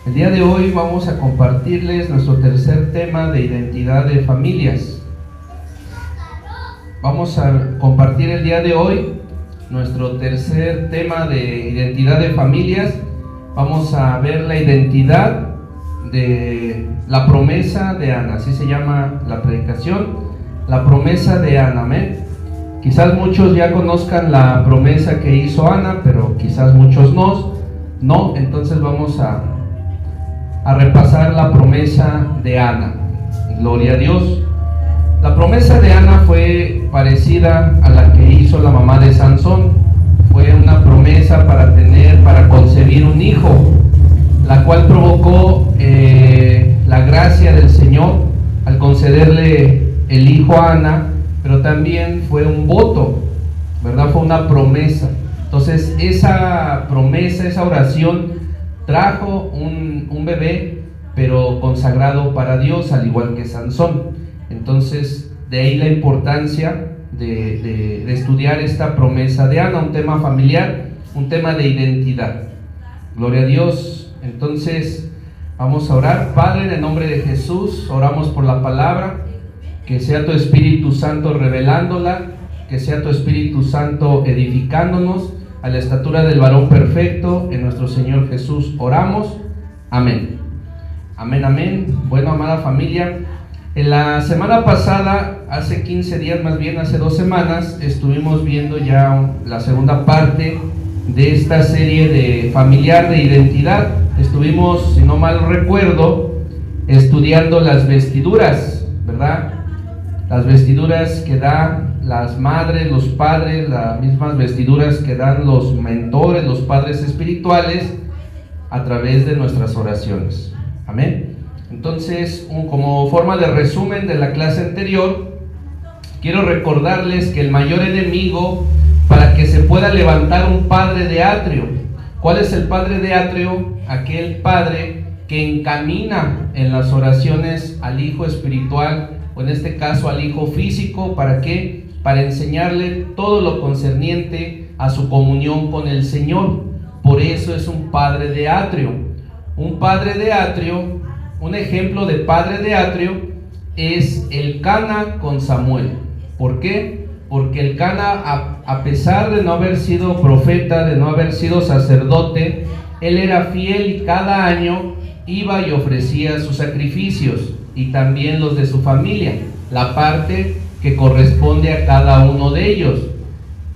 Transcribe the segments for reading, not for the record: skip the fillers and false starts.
El día de hoy vamos a compartirles nuestro tercer tema de identidad de familias. Vamos a compartir el día de hoy nuestro tercer tema de identidad de familias. Vamos a ver la identidad de la promesa de Ana, así se llama la predicación, la promesa de Ana, amén. Quizás muchos ya conozcan la promesa que hizo Ana, pero quizás muchos no, entonces vamos a repasar la promesa de Ana. Gloria a Dios. La promesa de Ana fue parecida a la que hizo la mamá de Sansón. Fue una promesa para concebir un hijo, la cual provocó la gracia del Señor al concederle el hijo a Ana, pero también fue un voto, ¿verdad? Fue una promesa. Entonces esa promesa, esa oración trajo un bebé, pero consagrado para Dios, al igual que Sansón. Entonces de ahí la importancia de estudiar esta promesa de Ana, un tema familiar, un tema de identidad. Gloria a Dios. Entonces vamos a orar. Padre, en el nombre de Jesús, oramos por la palabra, que sea tu Espíritu Santo revelándola, que sea tu Espíritu Santo edificándonos a la estatura del varón perfecto, en nuestro Señor Jesús oramos, amén. Amén, amén. Bueno, amada familia, en la semana pasada, hace 15 días, más bien hace 2 semanas, estuvimos viendo ya la segunda parte de esta serie de familiar de identidad. Estuvimos, si no mal recuerdo, estudiando las vestiduras, ¿verdad? Las vestiduras que dan las madres, los padres, las mismas vestiduras que dan los mentores, los padres espirituales, a través de nuestras oraciones. Amén. Entonces, como forma de resumen de la clase anterior, quiero recordarles que el mayor enemigo para que se pueda levantar un padre de atrio. ¿Cuál es el padre de atrio? Aquel padre que encamina en las oraciones al hijo espiritual, o en este caso al hijo físico. ¿Para qué? Para enseñarle todo lo concerniente a su comunión con el Señor. Por eso es un padre de atrio. Un padre de atrio, un ejemplo de padre de atrio es Elcana con Samuel. ¿Por qué? Porque Elcana, a pesar de no haber sido profeta, de no haber sido sacerdote, él era fiel y cada año iba y ofrecía sus sacrificios, y también los de su familia, la parte que corresponde a cada uno de ellos.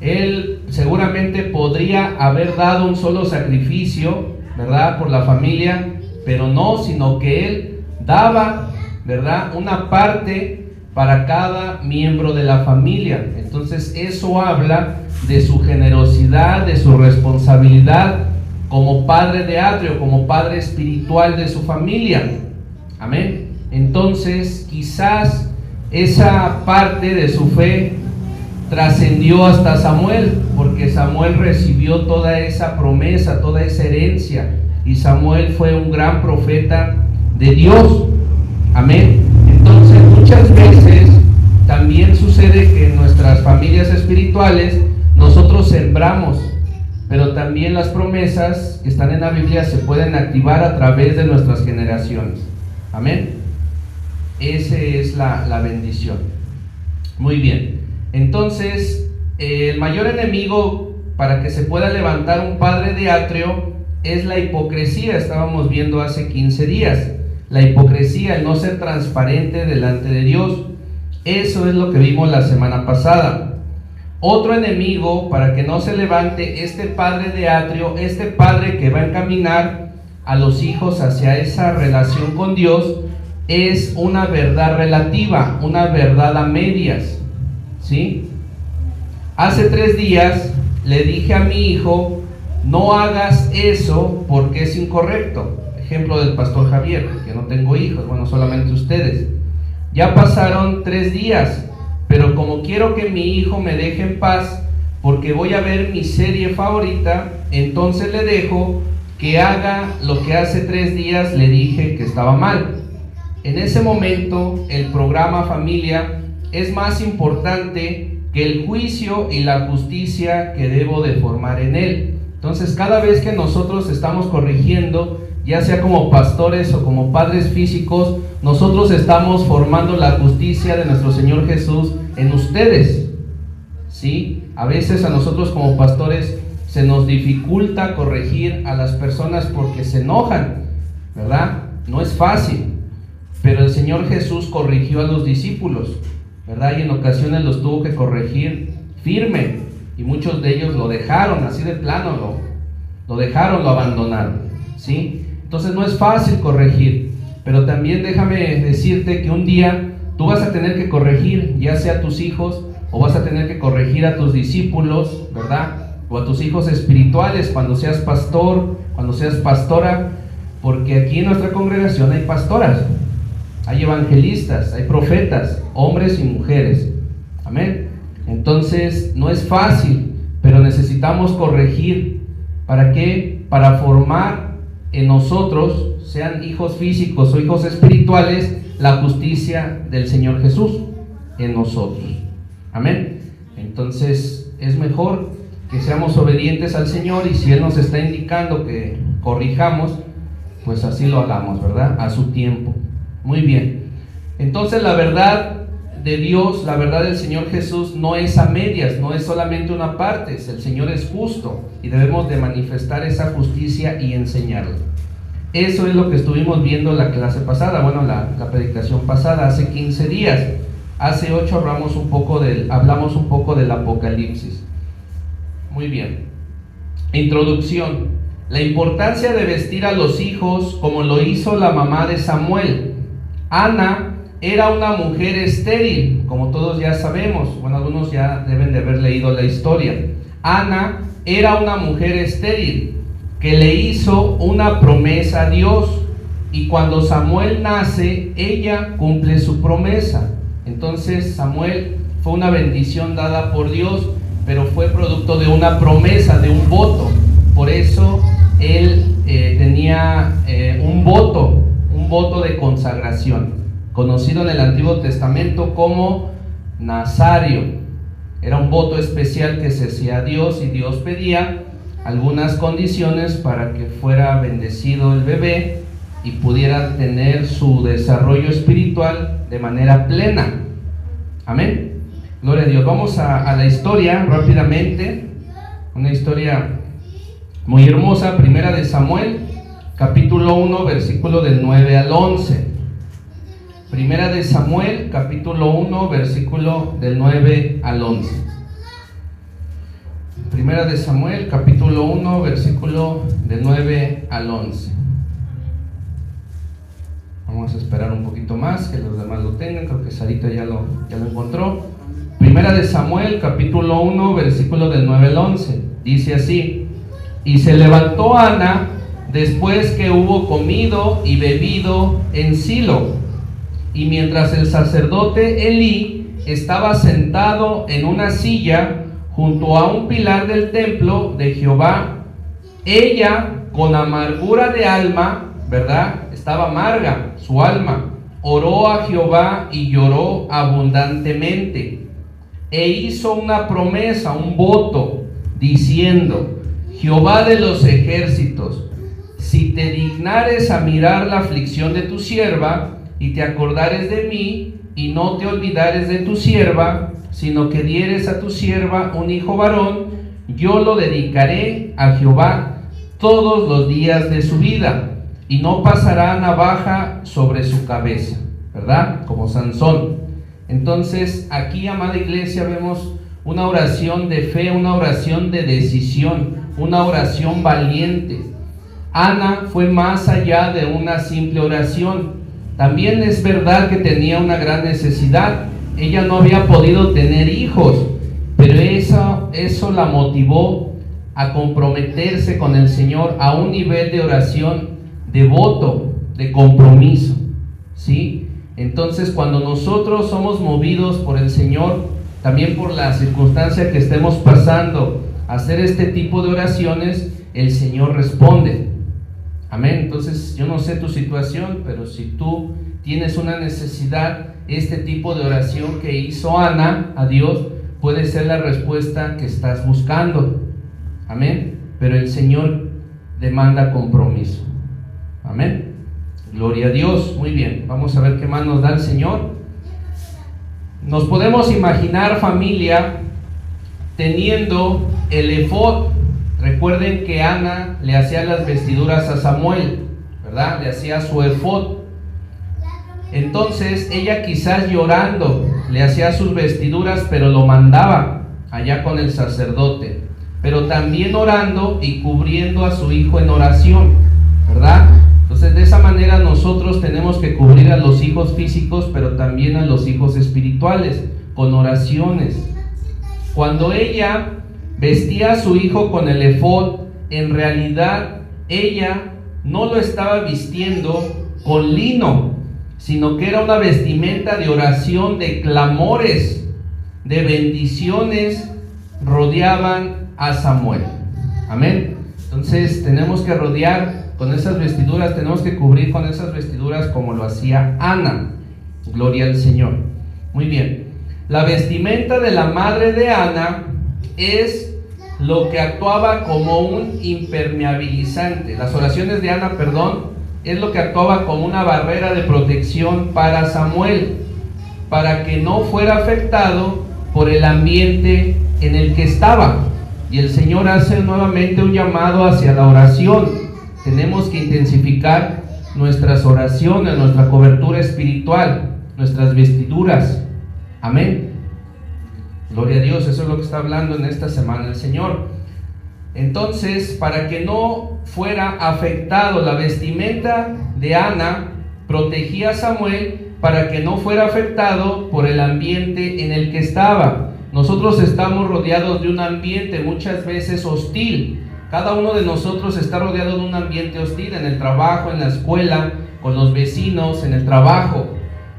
Él seguramente podría haber dado un solo sacrificio, ¿verdad?, por la familia, pero no, sino que él daba, ¿verdad?, una parte para cada miembro de la familia. Entonces eso habla de su generosidad, de su responsabilidad como padre de atrio, como padre espiritual de su familia. Amén. Entonces quizás esa parte de su fe trascendió hasta Samuel, porque Samuel recibió toda esa promesa, toda esa herencia, y Samuel fue un gran profeta de Dios. Amén. Entonces muchas veces también sucede que en nuestras familias espirituales nosotros sembramos, pero también las promesas que están en la Biblia se pueden activar a través de nuestras generaciones. Amén. Esa es la bendición. Muy bien. Entonces, el mayor enemigo para que se pueda levantar un padre de atrio es la hipocresía. Estábamos viendo hace 15 días. La hipocresía, el no ser transparente delante de Dios. Eso es lo que vimos la semana pasada. Otro enemigo para que no se levante este padre de atrio, este padre que va a encaminar a los hijos hacia esa relación con Dios, es una verdad relativa, una verdad a medias, ¿sí? Hace 3 días le dije a mi hijo, no hagas eso porque es incorrecto. Ejemplo del pastor Javier, que no tengo hijos, bueno, solamente ustedes. Ya pasaron 3 días, pero como quiero que mi hijo me deje en paz, porque voy a ver mi serie favorita, entonces le dejo que haga lo que hace 3 días le dije que estaba mal. En ese momento, el programa familia es más importante que el juicio y la justicia que debo de formar en él. Entonces, cada vez que nosotros estamos corrigiendo, ya sea como pastores o como padres físicos, nosotros estamos formando la justicia de nuestro Señor Jesús en ustedes, ¿sí? A veces a nosotros como pastores se nos dificulta corregir a las personas porque se enojan, ¿verdad? No es fácil, pero el Señor Jesús corrigió a los discípulos, ¿verdad? Y en ocasiones los tuvo que corregir firme, y muchos de ellos lo dejaron así de plano, lo dejaron, lo abandonaron, ¿sí? Entonces no es fácil corregir, pero también déjame decirte que un día tú vas a tener que corregir, ya sea a tus hijos, o vas a tener que corregir a tus discípulos, ¿verdad? O a tus hijos espirituales cuando seas pastor, cuando seas pastora, porque aquí en nuestra congregación hay pastoras, hay evangelistas, hay profetas, hombres y mujeres, amén. Entonces no es fácil, pero necesitamos corregir. ¿Para qué? Para formar en nosotros, sean hijos físicos o hijos espirituales, la justicia del Señor Jesús en nosotros, amén. Entonces es mejor que seamos obedientes al Señor, y si Él nos está indicando que corrijamos, pues así lo hagamos, ¿verdad? A su tiempo. Muy bien. Entonces la verdad de Dios, la verdad del Señor Jesús no es a medias, no es solamente una parte. El Señor es justo y debemos de manifestar esa justicia y enseñarla. Eso es lo que estuvimos viendo en la clase pasada, bueno, la predicación pasada, hace 15 días. Hace 8 hablamos un poco del Apocalipsis. Muy bien. Introducción. La importancia de vestir a los hijos como lo hizo la mamá de Samuel. Ana era una mujer estéril, como todos ya sabemos. Bueno, algunos ya deben de haber leído la historia. Ana era una mujer estéril que le hizo una promesa a Dios, y cuando Samuel nace, ella cumple su promesa. Entonces Samuel fue una bendición dada por Dios, pero fue producto de una promesa, de un voto. Por eso él tenía un voto de consagración, conocido en el Antiguo Testamento como Nazario. Era un voto especial que se hacía a Dios, y Dios pedía algunas condiciones para que fuera bendecido el bebé y pudiera tener su desarrollo espiritual de manera plena. Amén. Gloria a Dios. Vamos a la historia rápidamente. Una historia muy hermosa. Primera de Samuel, capítulo 1, versículo del 9 al 11. Primera de Samuel, capítulo 1, versículo del 9 al 11. Primera de Samuel, capítulo 1, versículo del 9 al 11. Vamos a esperar un poquito más, que los demás lo tengan. Creo que Sarita ya lo encontró. Primera de Samuel, capítulo 1, versículo del 9 al 11. Dice así: y se levantó Ana después que hubo comido y bebido en Silo, y mientras el sacerdote Elí estaba sentado en una silla junto a un pilar del templo de Jehová, ella con amargura de alma, ¿verdad? Estaba amarga su alma, oró a Jehová y lloró abundantemente, e hizo una promesa, un voto, diciendo: Jehová de los ejércitos, si te dignares a mirar la aflicción de tu sierva, y te acordares de mí, y no te olvidares de tu sierva, sino que dieres a tu sierva un hijo varón, yo lo dedicaré a Jehová todos los días de su vida, y no pasará navaja sobre su cabeza, ¿verdad? Como Sansón. Entonces aquí, amada iglesia, vemos una oración de fe, una oración de decisión, una oración valiente. Ana fue más allá de una simple oración. También es verdad que tenía una gran necesidad. Ella no había podido tener hijos, pero eso la motivó a comprometerse con el Señor a un nivel de oración, de voto, de compromiso, ¿sí? Entonces, cuando nosotros somos movidos por el Señor, también por la circunstancia que estemos pasando, a hacer este tipo de oraciones, el Señor responde. Amén. Entonces, yo no sé tu situación, pero si tú tienes una necesidad, este tipo de oración que hizo Ana a Dios puede ser la respuesta que estás buscando. Amén. Pero el Señor demanda compromiso. Amén. Gloria a Dios. Muy bien, vamos a ver qué más nos da el Señor. Nos podemos imaginar, familia, teniendo el efod. Recuerden que Ana le hacía las vestiduras a Samuel, ¿verdad? Le hacía su efod. Entonces ella, quizás llorando, le hacía sus vestiduras, pero lo mandaba allá con el sacerdote, pero también orando y cubriendo a su hijo en oración, ¿verdad? Entonces de esa manera nosotros tenemos que cubrir a los hijos físicos, pero también a los hijos espirituales, con oraciones. Cuando ella vestía a su hijo con el efod, en realidad ella no lo estaba vistiendo con lino, sino que era una vestimenta de oración, de clamores, de bendiciones, rodeaban a Samuel. Amén. Entonces tenemos que rodear con esas vestiduras, tenemos que cubrir con esas vestiduras como lo hacía Ana. Gloria al Señor. Muy bien. La vestimenta de la madre de Ana es lo que actuaba como un impermeabilizante. Las oraciones de Ana, es lo que actuaba como una barrera de protección para Samuel, para que no fuera afectado por el ambiente en el que estaba. Y el Señor hace nuevamente un llamado hacia la oración. Tenemos que intensificar nuestras oraciones, nuestra cobertura espiritual, nuestras vestiduras. Amén. Gloria a Dios, eso es lo que está hablando en esta semana el Señor. Entonces, para que no fuera afectado, la vestimenta de Ana protegía a Samuel para que no fuera afectado por el ambiente en el que estaba. Nosotros estamos rodeados de un ambiente muchas veces hostil. Cada uno de nosotros está rodeado de un ambiente hostil, en el trabajo, en la escuela, con los vecinos, en el trabajo.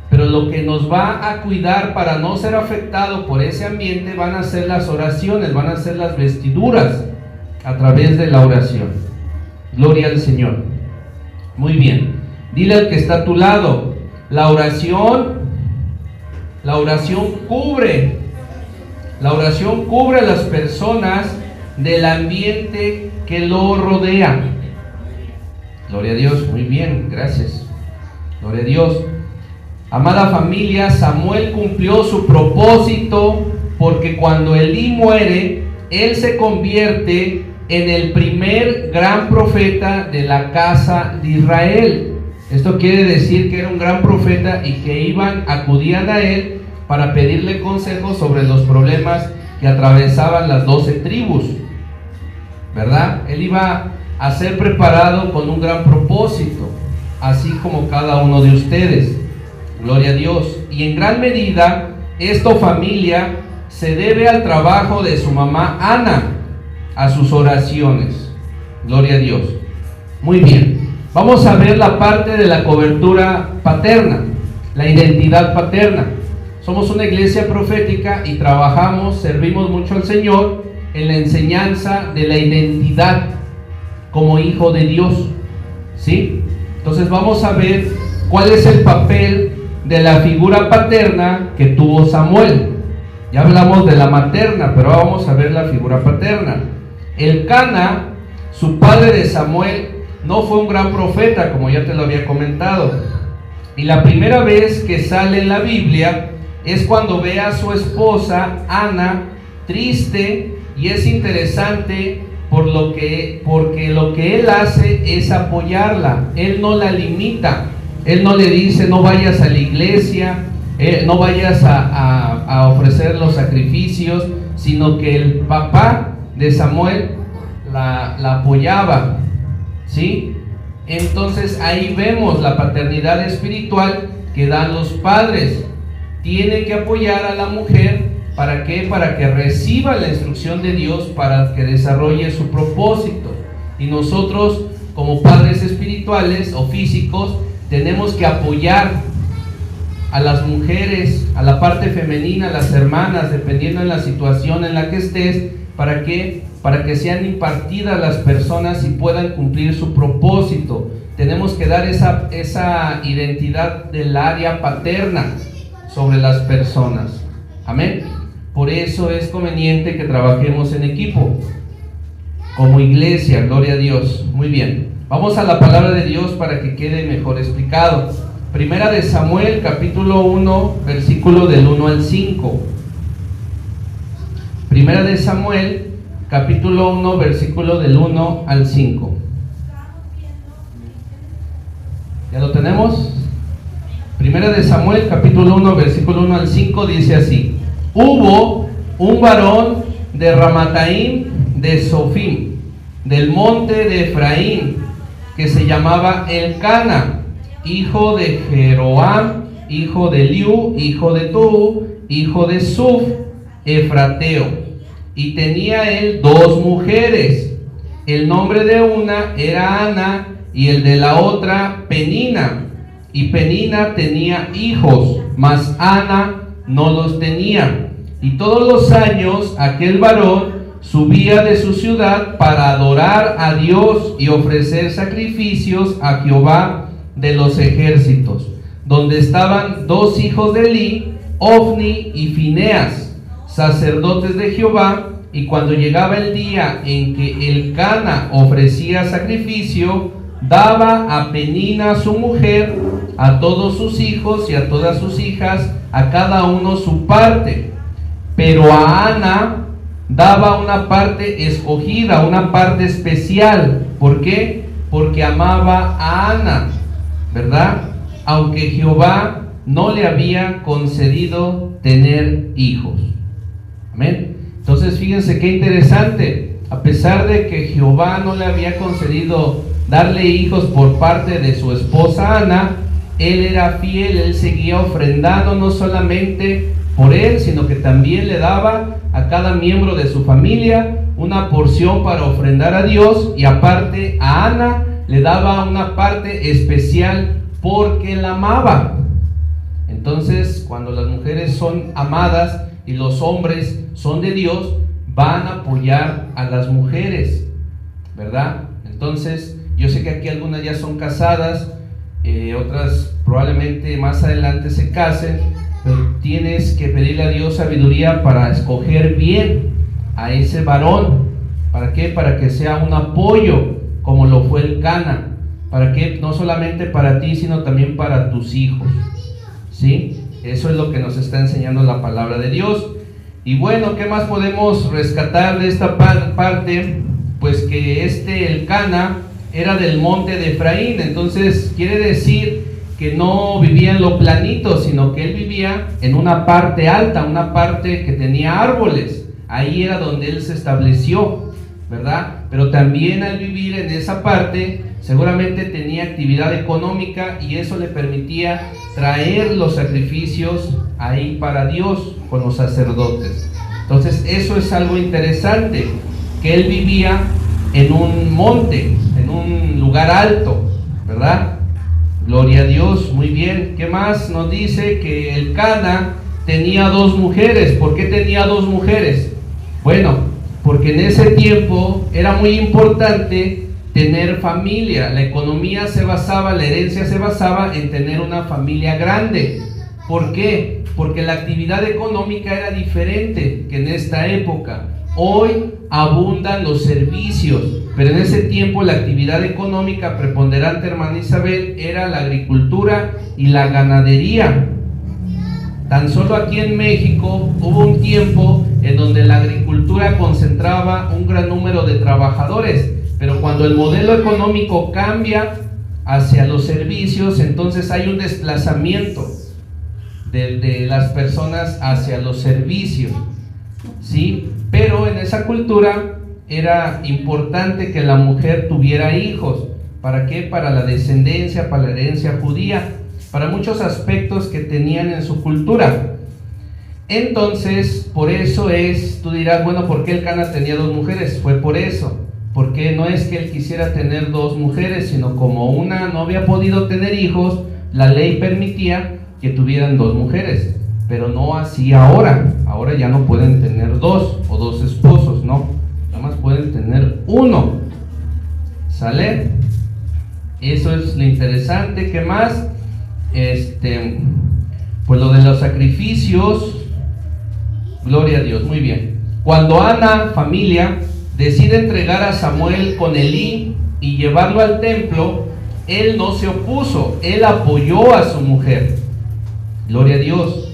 Pero lo que nos va a cuidar para no ser afectado por ese ambiente van a ser las oraciones, van a ser las vestiduras a través de la oración. Gloria al Señor. Muy bien. Dile al que está a tu lado, la oración cubre. La oración cubre a las personas del ambiente que lo rodea. Gloria a Dios. Muy bien, gracias. Gloria a Dios. Amada familia, Samuel cumplió su propósito, porque cuando Elí muere, él se convierte en el primer gran profeta de la casa de Israel. Esto quiere decir que era un gran profeta y que acudían a él para pedirle consejos sobre los problemas que atravesaban las 12 tribus, ¿verdad? Él iba a ser preparado con un gran propósito, así como cada uno de ustedes. Gloria a Dios. Y en gran medida, esto, familia, se debe al trabajo de su mamá Ana, a sus oraciones. Gloria a Dios. Muy bien. Vamos a ver la parte de la cobertura paterna, la identidad paterna. Somos una iglesia profética y servimos mucho al Señor en la enseñanza de la identidad como hijo de Dios. ¿Sí? Entonces vamos a ver cuál es el papel de la figura paterna que tuvo Samuel. Ya hablamos de la materna, pero ahora vamos a ver la figura paterna. Elcana, su padre de Samuel, no fue un gran profeta, como ya te lo había comentado. Y la primera vez que sale en la Biblia es cuando ve a su esposa Ana triste, y es interesante porque lo que él hace es apoyarla. Él no la limita. Él no le dice no vayas a la iglesia, no vayas a ofrecer los sacrificios, sino que el papá de Samuel la apoyaba, ¿sí? Entonces ahí vemos la paternidad espiritual que dan los padres. Tienen que apoyar a la mujer. ¿Para qué? Para que reciba la instrucción de Dios, para que desarrolle su propósito. Y nosotros, como padres espirituales o físicos, tenemos que apoyar a las mujeres, a la parte femenina, a las hermanas, dependiendo de la situación en la que estés. ¿Para qué? Para que sean impartidas las personas y puedan cumplir su propósito. Tenemos que dar esa identidad del área paterna sobre las personas. Amén. Por eso es conveniente que trabajemos en equipo, como iglesia. Gloria a Dios. Muy bien. Vamos a la palabra de Dios para que quede mejor explicado. Primera de Samuel, capítulo 1, versículo del 1 al 5. Primera de Samuel, capítulo 1, versículo del 1 al 5. ¿Ya lo tenemos? Primera de Samuel, capítulo 1, versículo 1 al 5, dice así: Hubo un varón de Ramataim de Sofim, del monte de Efraín, que se llamaba Elcana, hijo de Jeroam, hijo de Eliú, hijo de Tohu, hijo de Suf, efrateo, y tenía él 2 mujeres. El nombre de una era Ana y el de la otra Penina. Y Penina tenía hijos, mas Ana no los tenía. Y todos los años aquel varón subía de su ciudad para adorar a Dios y ofrecer sacrificios a Jehová de los ejércitos, donde estaban 2 hijos de Elí, Ofni y Fineas, sacerdotes de Jehová. Y cuando llegaba el día en que Elcana ofrecía sacrificio, daba a Penina su mujer, a todos sus hijos y a todas sus hijas, a cada uno su parte. Pero a Ana daba una parte escogida, una parte especial. ¿Por qué? Porque amaba a Ana, ¿verdad? Aunque Jehová no le había concedido tener hijos. Amén. Entonces fíjense qué interesante. A pesar de que Jehová no le había concedido darle hijos por parte de su esposa Ana, él era fiel, él seguía ofrendando no solamente por él, sino que también le daba a cada miembro de su familia una porción para ofrendar a Dios, y aparte a Ana le daba una parte especial porque la amaba. Entonces, cuando las mujeres son amadas y los hombres son de Dios, van a apoyar a las mujeres, ¿verdad? Entonces, yo sé que aquí algunas ya son casadas, otras probablemente más adelante se casen, pero tienes que pedirle a Dios sabiduría para escoger bien a ese varón. ¿Para qué? Para que sea un apoyo, como lo fue Elcana. ¿Para qué? No solamente para ti, sino también para tus hijos. ¿Sí? Eso es lo que nos está enseñando la palabra de Dios. Y bueno, ¿qué más podemos rescatar de esta parte? Pues que Elcana era del monte de Efraín. Entonces quiere decir que no vivía en lo planito, sino que él vivía en una parte alta, una parte que tenía árboles. Ahí era donde él se estableció, ¿verdad? Pero también al vivir en esa parte, seguramente tenía actividad económica, y eso le permitía traer los sacrificios ahí para Dios con los sacerdotes. Entonces eso es algo interesante, que él vivía en un monte, en un lugar alto, ¿verdad? Gloria a Dios, muy bien. ¿Qué más nos dice? Que Elcana tenía 2 mujeres. ¿Por qué tenía 2 mujeres? Bueno, porque en ese tiempo era muy importante tener familia. La economía se basaba, la herencia se basaba en tener una familia grande. ¿Por qué? Porque la actividad económica era diferente que en esta época. Hoy abundan los servicios, pero en ese tiempo la actividad económica preponderante, hermana Isabel, era la agricultura y la ganadería. Tan solo aquí en México hubo un tiempo en donde la agricultura concentraba un gran número de trabajadores, pero cuando el modelo económico cambia hacia los servicios, entonces hay un desplazamiento de las personas hacia los servicios, ¿sí? Pero en esa cultura era importante que la mujer tuviera hijos. ¿Para qué? Para la descendencia, para la herencia judía, para muchos aspectos que tenían en su cultura. Entonces, por eso tú dirás, bueno, ¿por qué Elcana tenía 2 mujeres? Fue por eso, porque no es que él quisiera tener 2 mujeres, sino como una no había podido tener hijos, la ley permitía que tuvieran 2 mujeres, pero no así ahora. Ahora ya no pueden tener 2 o 2 esposos, no, nada más pueden tener 1. ¿Sale? Eso es lo interesante. ¿Qué más? Pues lo de los sacrificios. Gloria a Dios, muy bien. Cuando Ana, familia, decide entregar a Samuel con Elí, y llevarlo al templo, él no se opuso, él apoyó a su mujer. Gloria a Dios.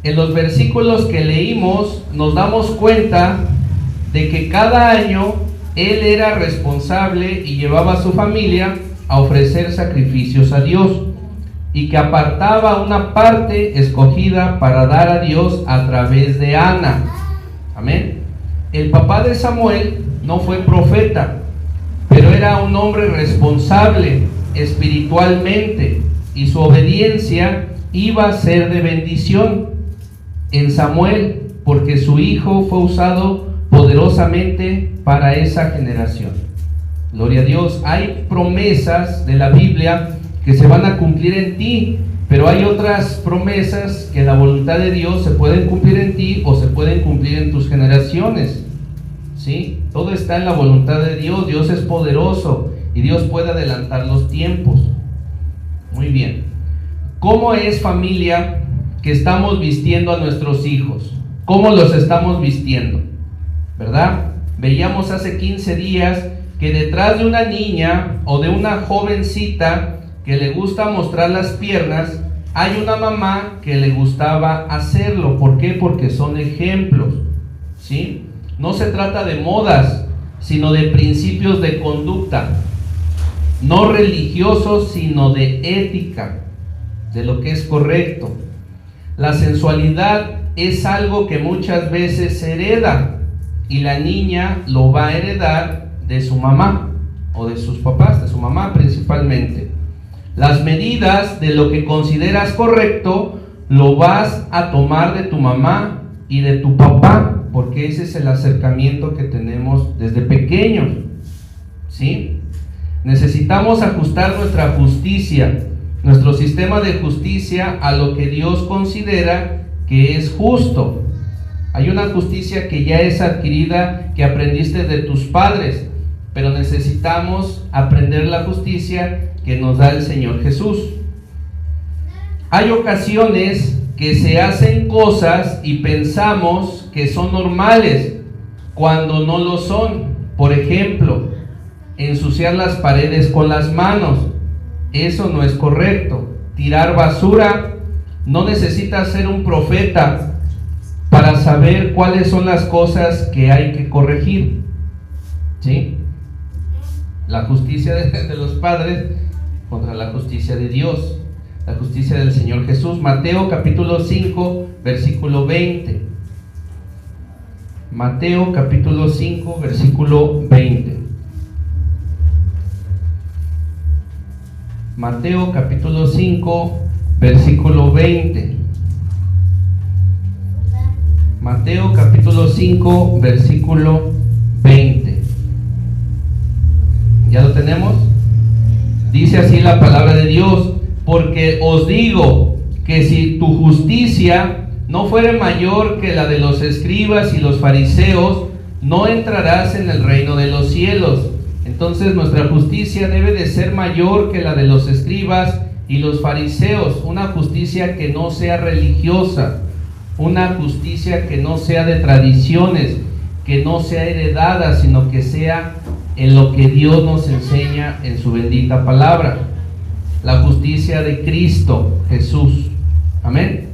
En los versículos que leímos nos damos cuenta de que cada año él era responsable y llevaba a su familia a ofrecer sacrificios a Dios, y que apartaba una parte escogida para dar a Dios a través de Ana. Amén. El papá de Samuel no fue profeta, pero era un hombre responsable espiritualmente, y su obediencia iba a ser de bendición en Samuel, porque su hijo fue usado poderosamente para esa generación. Gloria a Dios. Hay promesas de la Biblia que se van a cumplir en ti, pero hay otras promesas que la voluntad de Dios se pueden cumplir en ti o se pueden cumplir en tus generaciones. ¿Sí? Todo está en la voluntad de Dios. Dios es poderoso y Dios puede adelantar los tiempos. Muy bien. ¿Cómo es, familia, que estamos vistiendo a nuestros hijos? ¿Cómo los estamos vistiendo? ¿Verdad? Veíamos hace 15 días que detrás de una niña o de una jovencita que le gusta mostrar las piernas, hay una mamá que le gustaba hacerlo. ¿Por qué? Porque son ejemplos, ¿sí? No se trata de modas, sino de principios de conducta, no religiosos, sino de ética, de lo que es correcto. La sensualidad es algo que muchas veces se hereda, y la niña lo va a heredar de su mamá o de sus papás, de su mamá principalmente. Las medidas de lo que consideras correcto lo vas a tomar de tu mamá y de tu papá, porque ese es el acercamiento que tenemos desde pequeños, ¿sí? Necesitamos ajustar nuestra justicia, nuestro sistema de justicia, a lo que Dios considera que es justo. Hay una justicia que ya es adquirida, que aprendiste de tus padres, pero necesitamos aprender la justicia que nos da el Señor Jesús. Hay ocasiones que se hacen cosas y pensamos que son normales cuando no lo son. Por ejemplo, ensuciar las paredes con las manos. Eso no es correcto. Tirar basura. No necesitas ser un profeta para saber cuáles son las cosas que hay que corregir, ¿sí? La justicia de los padres contra la justicia de Dios, la justicia del Señor Jesús. Mateo capítulo 5, versículo 20. Mateo capítulo 5, versículo 20. Mateo capítulo 5, versículo 20. Mateo capítulo 5, versículo 20. ¿Ya lo tenemos? Dice así la palabra de Dios: porque os digo que si tu justicia no fuere mayor que la de los escribas y los fariseos, no entrarás en el reino de los cielos. Entonces nuestra justicia debe de ser mayor que la de los escribas y los fariseos, una justicia que no sea religiosa, una justicia que no sea de tradiciones, que no sea heredada, sino que sea en lo que Dios nos enseña en su bendita palabra. La justicia de Cristo Jesús. Amén.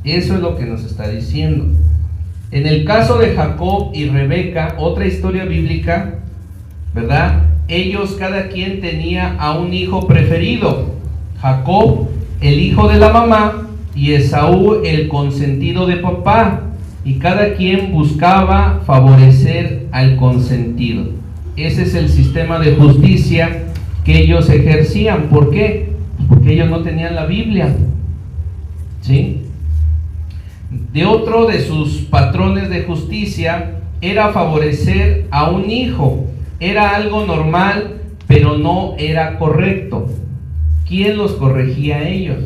Eso es lo que nos está diciendo. En el caso de Jacob y Rebeca, otra historia bíblica, ¿verdad? Ellos, cada quien tenía a un hijo preferido. Jacob, el hijo de la mamá, y Esaú, el consentido de papá, y cada quien buscaba favorecer al consentido. Ese es el sistema de justicia que ellos ejercían. ¿Por qué? Porque ellos no tenían la Biblia, ¿sí? De otro de sus patrones de justicia era favorecer a un hijo. Era algo normal, pero no era correcto. ¿Quién los corregía a ellos?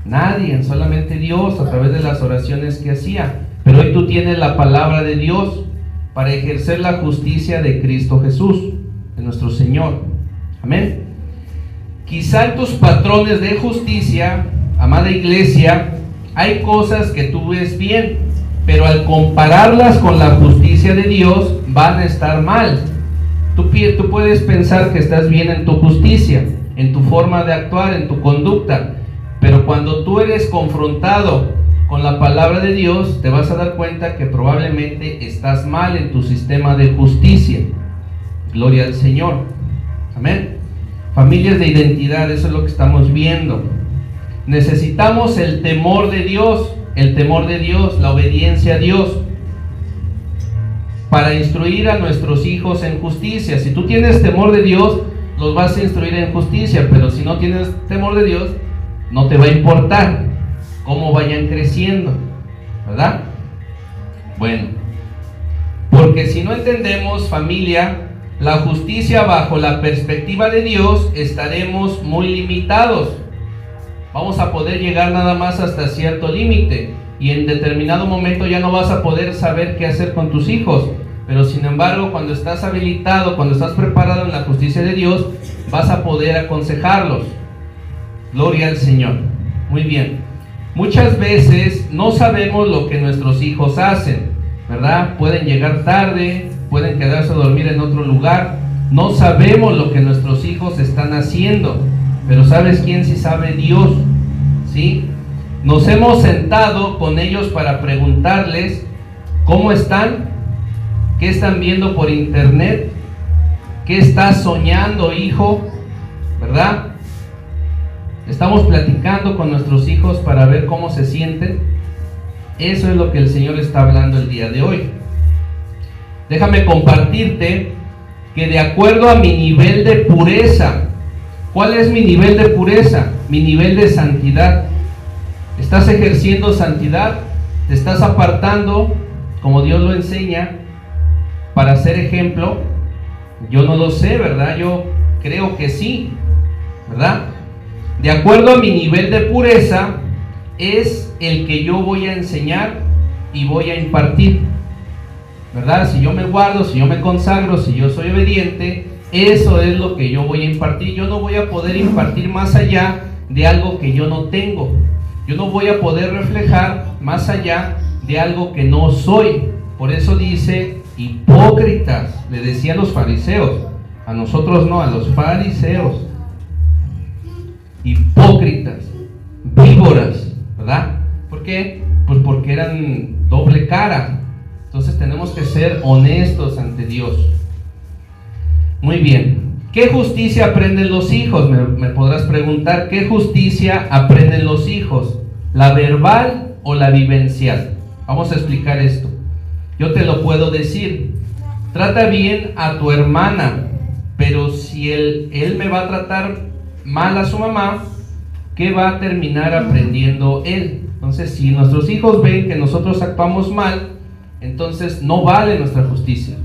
Nadie, solamente Dios, a través de las oraciones que hacía. Pero hoy tú tienes la palabra de Dios para ejercer la justicia de Cristo Jesús, de nuestro Señor. Amén. Quizá en tus patrones de justicia, amada iglesia, hay cosas que tú ves bien, pero al compararlas con la justicia de Dios van a estar mal. Tú puedes pensar que estás bien en tu justicia, en tu forma de actuar, en tu conducta, pero cuando tú eres confrontado con la palabra de Dios, te vas a dar cuenta que probablemente estás mal en tu sistema de justicia. Gloria al Señor. Amén. Familias de identidad, eso es lo que estamos viendo. Necesitamos el temor de Dios, la obediencia a Dios, para instruir a nuestros hijos en justicia. Si tú tienes temor de Dios, los vas a instruir en justicia, pero si no tienes temor de Dios, no te va a importar cómo vayan creciendo, ¿verdad? Bueno, porque si no entendemos, familia, la justicia bajo la perspectiva de Dios, estaremos muy limitados. Vamos a poder llegar nada más hasta cierto límite, y en determinado momento ya no vas a poder saber qué hacer con tus hijos. Pero sin embargo, cuando estás habilitado, cuando estás preparado en la justicia de Dios, vas a poder aconsejarlos. Gloria al Señor. Muy bien. Muchas veces no sabemos lo que nuestros hijos hacen, ¿verdad? Pueden llegar tarde, pueden quedarse a dormir en otro lugar. No sabemos lo que nuestros hijos están haciendo, pero ¿sabes quién sí sabe? Dios, ¿sí? Nos hemos sentado con ellos para preguntarles cómo están, qué están viendo por internet, qué estás soñando, hijo, ¿verdad? Estamos platicando con nuestros hijos para ver cómo se sienten. Eso es lo que el Señor está hablando el día de hoy. Déjame compartirte que de acuerdo a mi nivel de pureza, ¿cuál es mi nivel de pureza? Mi nivel de santidad. ¿Estás ejerciendo santidad? ¿Te estás apartando como Dios lo enseña para ser ejemplo? Yo no lo sé, ¿verdad? Yo creo que sí, ¿verdad? De acuerdo a mi nivel de pureza es el que yo voy a enseñar y voy a impartir, ¿verdad? Si yo me guardo, si yo me consagro, si yo soy obediente, eso es lo que yo voy a impartir. Yo no voy a poder impartir más allá de algo que yo no tengo. Yo no voy a poder reflejar más allá de algo que no soy. Por eso dice, hipócritas, le decía a los fariseos, a nosotros no, a los fariseos. Hipócritas, víboras, ¿verdad? ¿Por qué? Pues porque eran doble cara. Entonces tenemos que ser honestos ante Dios. Muy bien. ¿Qué justicia aprenden los hijos? Me podrás preguntar, ¿qué justicia aprenden los hijos? ¿La verbal o la vivencial? Vamos a explicar esto. Yo te lo puedo decir. Trata bien a tu hermana, pero si él me va a tratar mal a su mamá, ¿qué va a terminar aprendiendo él? Entonces, si nuestros hijos ven que nosotros actuamos mal, entonces no vale nuestra justicia.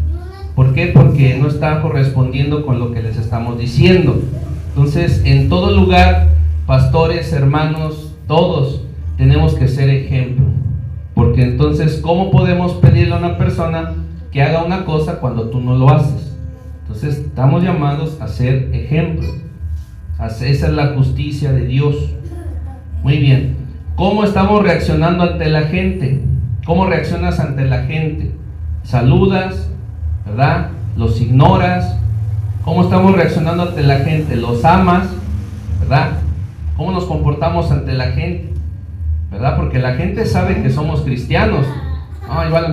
¿Por qué? Porque no está correspondiendo con lo que les estamos diciendo. Entonces, en todo lugar, pastores, hermanos, todos tenemos que ser ejemplo. Porque entonces, ¿cómo podemos pedirle a una persona que haga una cosa cuando tú no lo haces? Entonces, estamos llamados a ser ejemplo. Esa es la justicia de Dios. Muy bien. ¿Cómo estamos reaccionando ante la gente? ¿Cómo reaccionas ante la gente? ¿Saludas? ¿Verdad? ¿Los ignoras? ¿Cómo estamos reaccionando ante la gente? ¿Los amas? ¿Verdad? ¿Cómo nos comportamos ante la gente? ¿Verdad? Porque la gente sabe que somos cristianos. Ahí va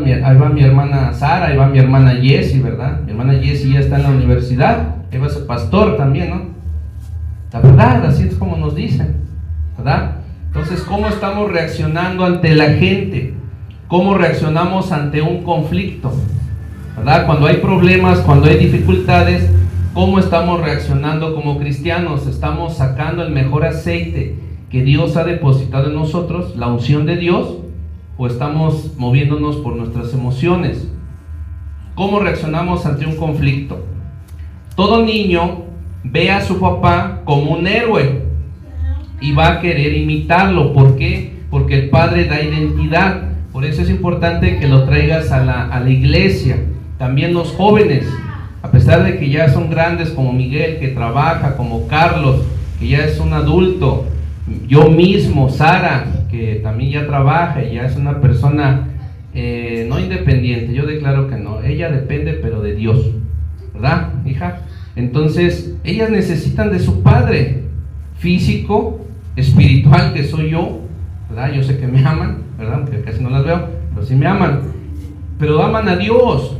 mi hermana Sara, ahí va mi hermana Jessie, ¿verdad? Mi hermana Jessie ya está en la universidad, ahí va su pastor también, ¿no? La verdad, así es como nos dicen, ¿verdad? Entonces, ¿cómo estamos reaccionando ante la gente? ¿Cómo reaccionamos ante un conflicto? ¿Verdad? Cuando hay problemas, cuando hay dificultades, ¿cómo estamos reaccionando como cristianos? ¿Estamos sacando el mejor aceite que Dios ha depositado en nosotros, la unción de Dios, o estamos moviéndonos por nuestras emociones? ¿Cómo reaccionamos ante un conflicto? Todo niño ve a su papá como un héroe y va a querer imitarlo. ¿Por qué? Porque el padre da identidad. Por eso es importante que lo traigas a la iglesia. También los jóvenes, a pesar de que ya son grandes, como Miguel, que trabaja, como Carlos, que ya es un adulto, yo mismo, Sara, que también ya trabaja y ya es una persona no independiente. Yo declaro que no, ella depende pero de Dios, ¿verdad, hija? Entonces, ellas necesitan de su padre físico, espiritual, que soy yo, ¿verdad? Yo sé que me aman, ¿verdad? Aunque casi no las veo, pero sí me aman. Pero aman a Dios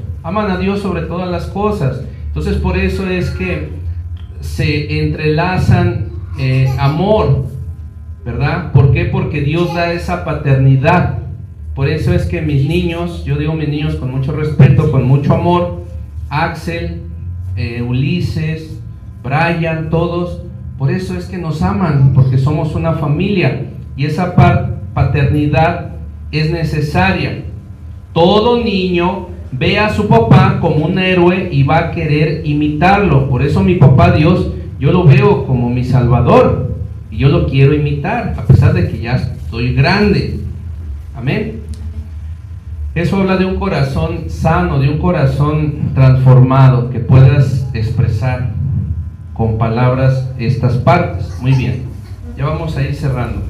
sobre todas las cosas. Entonces, por eso es que se entrelazan amor, ¿verdad? ¿Por qué? Porque Dios da esa paternidad. Por eso es que mis niños, yo digo mis niños con mucho respeto, con mucho amor, Axel, Ulises, Brian, todos, por eso es que nos aman, porque somos una familia, y esa paternidad es necesaria. Todo niño ve a su papá como un héroe y va a querer imitarlo. Por eso mi papá Dios, yo lo veo como mi salvador, y yo lo quiero imitar, a pesar de que ya estoy grande. Amén. Eso habla de un corazón sano, de un corazón transformado, que puedas expresar con palabras estas partes. Muy bien, ya vamos a ir cerrando.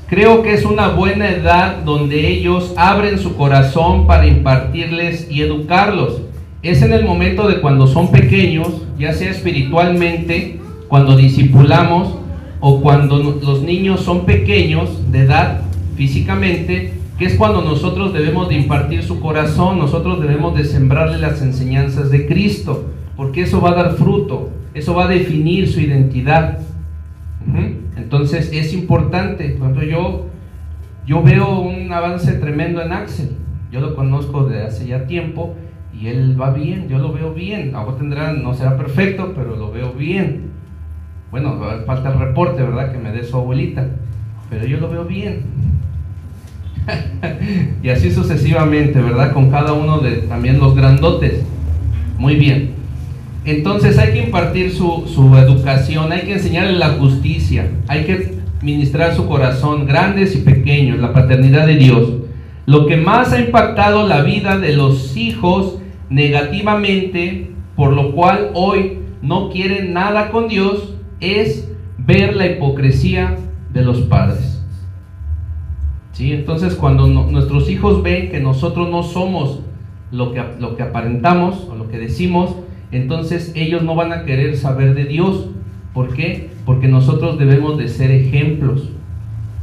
Creo que es una buena edad donde ellos abren su corazón para impartirles y educarlos. Es en el momento de cuando son pequeños, ya sea espiritualmente, cuando discipulamos, o cuando los niños son pequeños de edad físicamente, que es cuando nosotros debemos de impartir su corazón, nosotros debemos de sembrarle las enseñanzas de Cristo, porque eso va a dar fruto, eso va a definir su identidad. Entonces es importante. Por ejemplo, yo veo un avance tremendo en Axel. Yo lo conozco de hace ya tiempo y él va bien, yo lo veo bien. Ahora no será perfecto, pero lo veo bien. Bueno, falta el reporte, ¿verdad?, que me dé su abuelita, pero yo lo veo bien. Y así sucesivamente, ¿verdad?, con cada uno de también los grandotes. Muy bien. Entonces hay que impartir su educación, hay que enseñarle la justicia, hay que ministrar su corazón, grandes y pequeños, la paternidad de Dios. Lo que más ha impactado la vida de los hijos negativamente, por lo cual hoy no quieren nada con Dios, es ver la hipocresía de los padres. ¿Sí? Entonces, cuando nuestros hijos ven que nosotros no somos lo que aparentamos o lo que decimos, entonces ellos no van a querer saber de Dios. ¿Por qué? Porque nosotros debemos de ser ejemplos,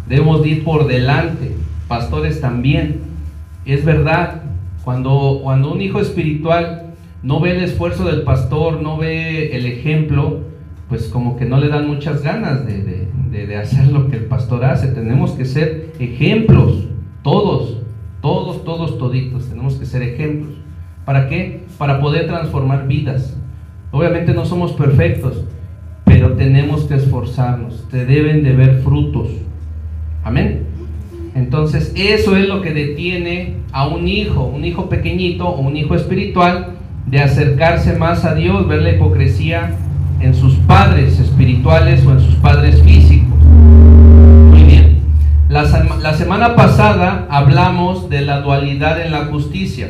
debemos de ir por delante. Pastores también, es verdad, cuando un hijo espiritual no ve el esfuerzo del pastor, no ve el ejemplo, pues como que no le dan muchas ganas de hacer lo que el pastor hace. Tenemos que ser ejemplos, toditos, tenemos que ser ejemplos. ¿Para qué? Para poder transformar vidas. Obviamente no somos perfectos, pero tenemos que esforzarnos, te deben de ver frutos. Amén. Entonces eso es lo que detiene a un hijo pequeñito o un hijo espiritual de acercarse más a Dios, ver la hipocresía en sus padres espirituales o en sus padres físicos. Muy bien. La semana pasada hablamos de la dualidad en la justicia.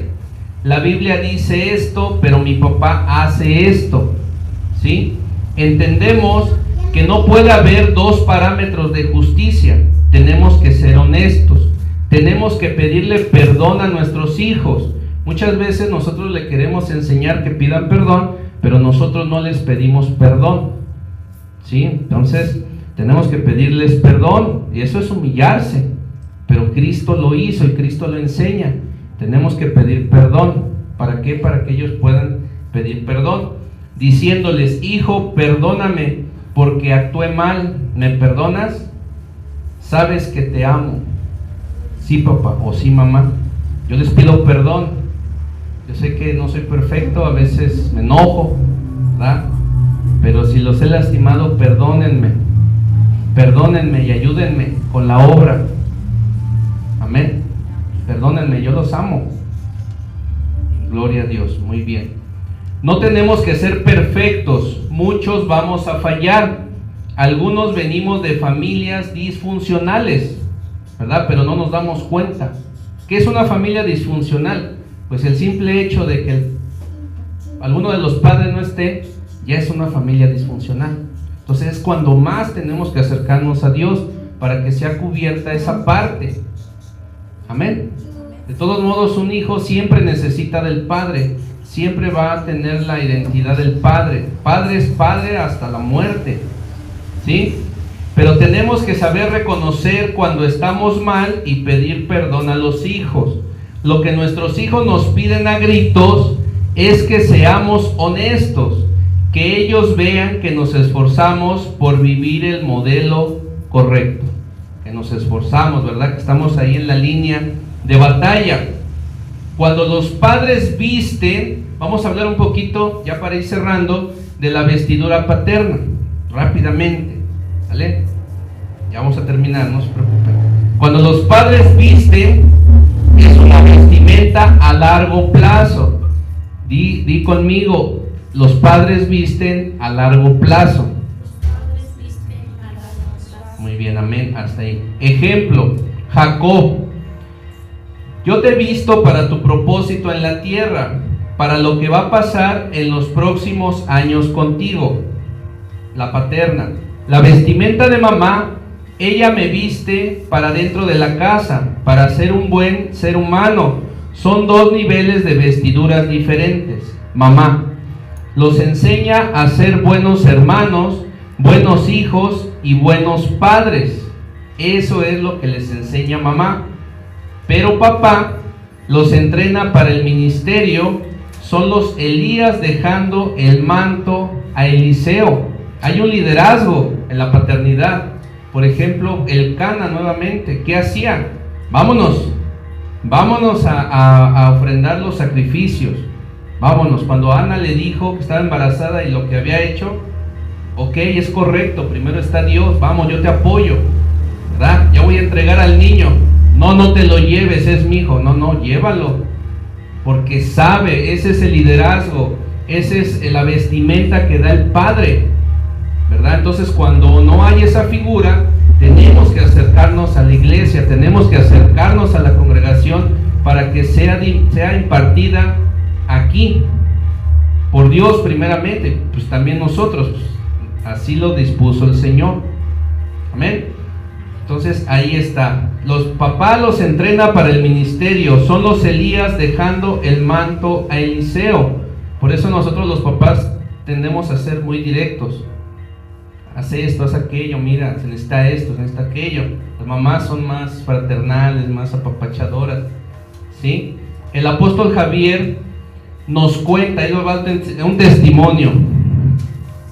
La Biblia dice esto, pero mi papá hace esto. ¿Sí? Entendemos que no puede haber dos parámetros de justicia. Tenemos que ser honestos. Tenemos que pedirle perdón a nuestros hijos. Muchas veces nosotros le queremos enseñar que pidan perdón, pero nosotros no les pedimos perdón. ¿Sí? Entonces tenemos que pedirles perdón, y eso es humillarse, pero Cristo lo hizo y Cristo lo enseña. Tenemos que pedir perdón. ¿Para qué? Para que ellos puedan pedir perdón, diciéndoles: hijo, perdóname porque actué mal, ¿me perdonas? Sabes que te amo. Sí, papá, o sí, mamá, yo les pido perdón. Yo sé que no soy perfecto, a veces me enojo, ¿verdad? Pero si los he lastimado, perdónenme y ayúdenme con la obra. Amén. Perdónenme, yo los amo. Gloria a Dios. Muy bien. No tenemos que ser perfectos. Muchos vamos a fallar. Algunos venimos de familias disfuncionales, ¿verdad? Pero no nos damos cuenta. ¿Qué es una familia disfuncional? Pues el simple hecho de que alguno de los padres no esté, ya es una familia disfuncional. Entonces es cuando más tenemos que acercarnos a Dios para que sea cubierta esa parte. Amén. De todos modos, un hijo siempre necesita del padre, siempre va a tener la identidad del padre. Padre es padre hasta la muerte, ¿sí? Pero tenemos que saber reconocer cuando estamos mal y pedir perdón a los hijos. Lo que nuestros hijos nos piden a gritos es que seamos honestos, que ellos vean que nos esforzamos por vivir el modelo correcto, que nos esforzamos, ¿verdad? Que estamos ahí en la línea de batalla. Cuando los padres visten, vamos a hablar un poquito, ya para ir cerrando, de la vestidura paterna, rápidamente, ¿vale? Ya vamos a terminar, no se preocupen. Cuando los padres visten, es una vestimenta a largo plazo. Di conmigo, los padres visten a largo plazo. Muy bien, amén, hasta ahí. Ejemplo, Jacob: yo te he visto para tu propósito en la tierra, para lo que va a pasar en los próximos años contigo. La paterna: la vestimenta de mamá, ella me viste para dentro de la casa, para ser un buen ser humano. Son dos niveles de vestiduras diferentes. Mamá los enseña a ser buenos hermanos, buenos hijos y buenos padres. Eso es lo que les enseña mamá. Pero papá los entrena para el ministerio. Son los Elías dejando el manto a Eliseo. Hay un liderazgo en la paternidad. Por ejemplo, Elcana nuevamente, ¿qué hacía? Vámonos a ofrendar los sacrificios. Vámonos. Cuando Ana le dijo que estaba embarazada y lo que había hecho, ok, es correcto, primero está Dios, vamos, yo te apoyo, ¿verdad? Ya voy a entregar al niño. No te lo lleves, es mi hijo. No, llévalo, porque sabe, ese es el liderazgo, esa es la vestimenta que da el padre, ¿verdad? Entonces, cuando no hay esa figura, tenemos que acercarnos a la iglesia, tenemos que acercarnos a la congregación para que sea impartida aquí por Dios primeramente, pues también nosotros, pues, así lo dispuso el Señor. Amén. Entonces ahí está. Los papás los entrena para el ministerio. Son los Elías dejando el manto a Eliseo. Por eso nosotros los papás tendemos a ser muy directos. Haz esto, haz aquello, mira, se necesita esto, se necesita aquello. Las mamás son más fraternales, más apapachadoras, ¿sí? El apóstol Javier nos cuenta, ahí va un testimonio.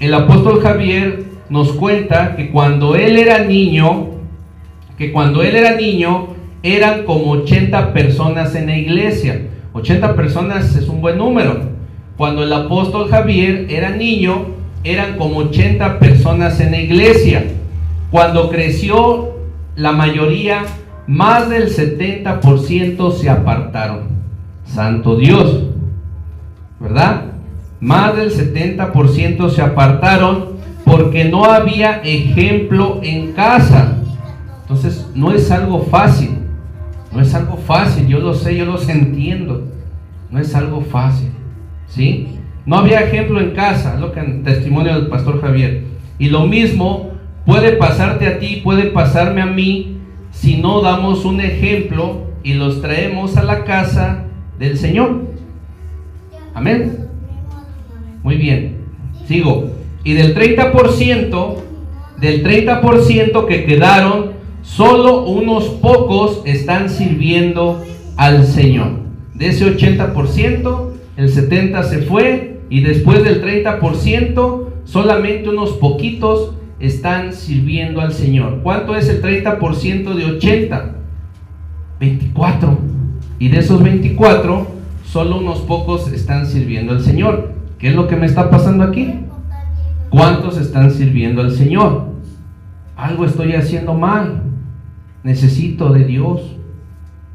El apóstol Javier nos cuenta que cuando él era niño, eran como 80 personas en la iglesia. 80 personas es un buen número. Cuando el apóstol Javier era niño, eran como 80 personas en la iglesia. Cuando creció, la mayoría, más del 70% se apartaron. Santo Dios, ¿verdad? Más del 70% se apartaron porque no había ejemplo en casa. Entonces no es algo fácil, yo lo sé, yo los entiendo, no es algo fácil, ¿sí? No había ejemplo en casa, es lo que en testimonio del pastor Javier. Y lo mismo puede pasarte a ti, puede pasarme a mí, si no damos un ejemplo y los traemos a la casa del Señor. Amén. Muy bien, sigo. Y del 30% que quedaron, solo unos pocos están sirviendo al Señor. De ese 80%, el 70% se fue, y después del 30%, solamente unos poquitos están sirviendo al Señor. ¿Cuánto es el 30% de 80? 24. Y de esos 24, solo unos pocos están sirviendo al Señor. ¿Qué es lo que me está pasando aquí? ¿Cuántos están sirviendo al Señor? Algo estoy haciendo mal. Necesito de Dios,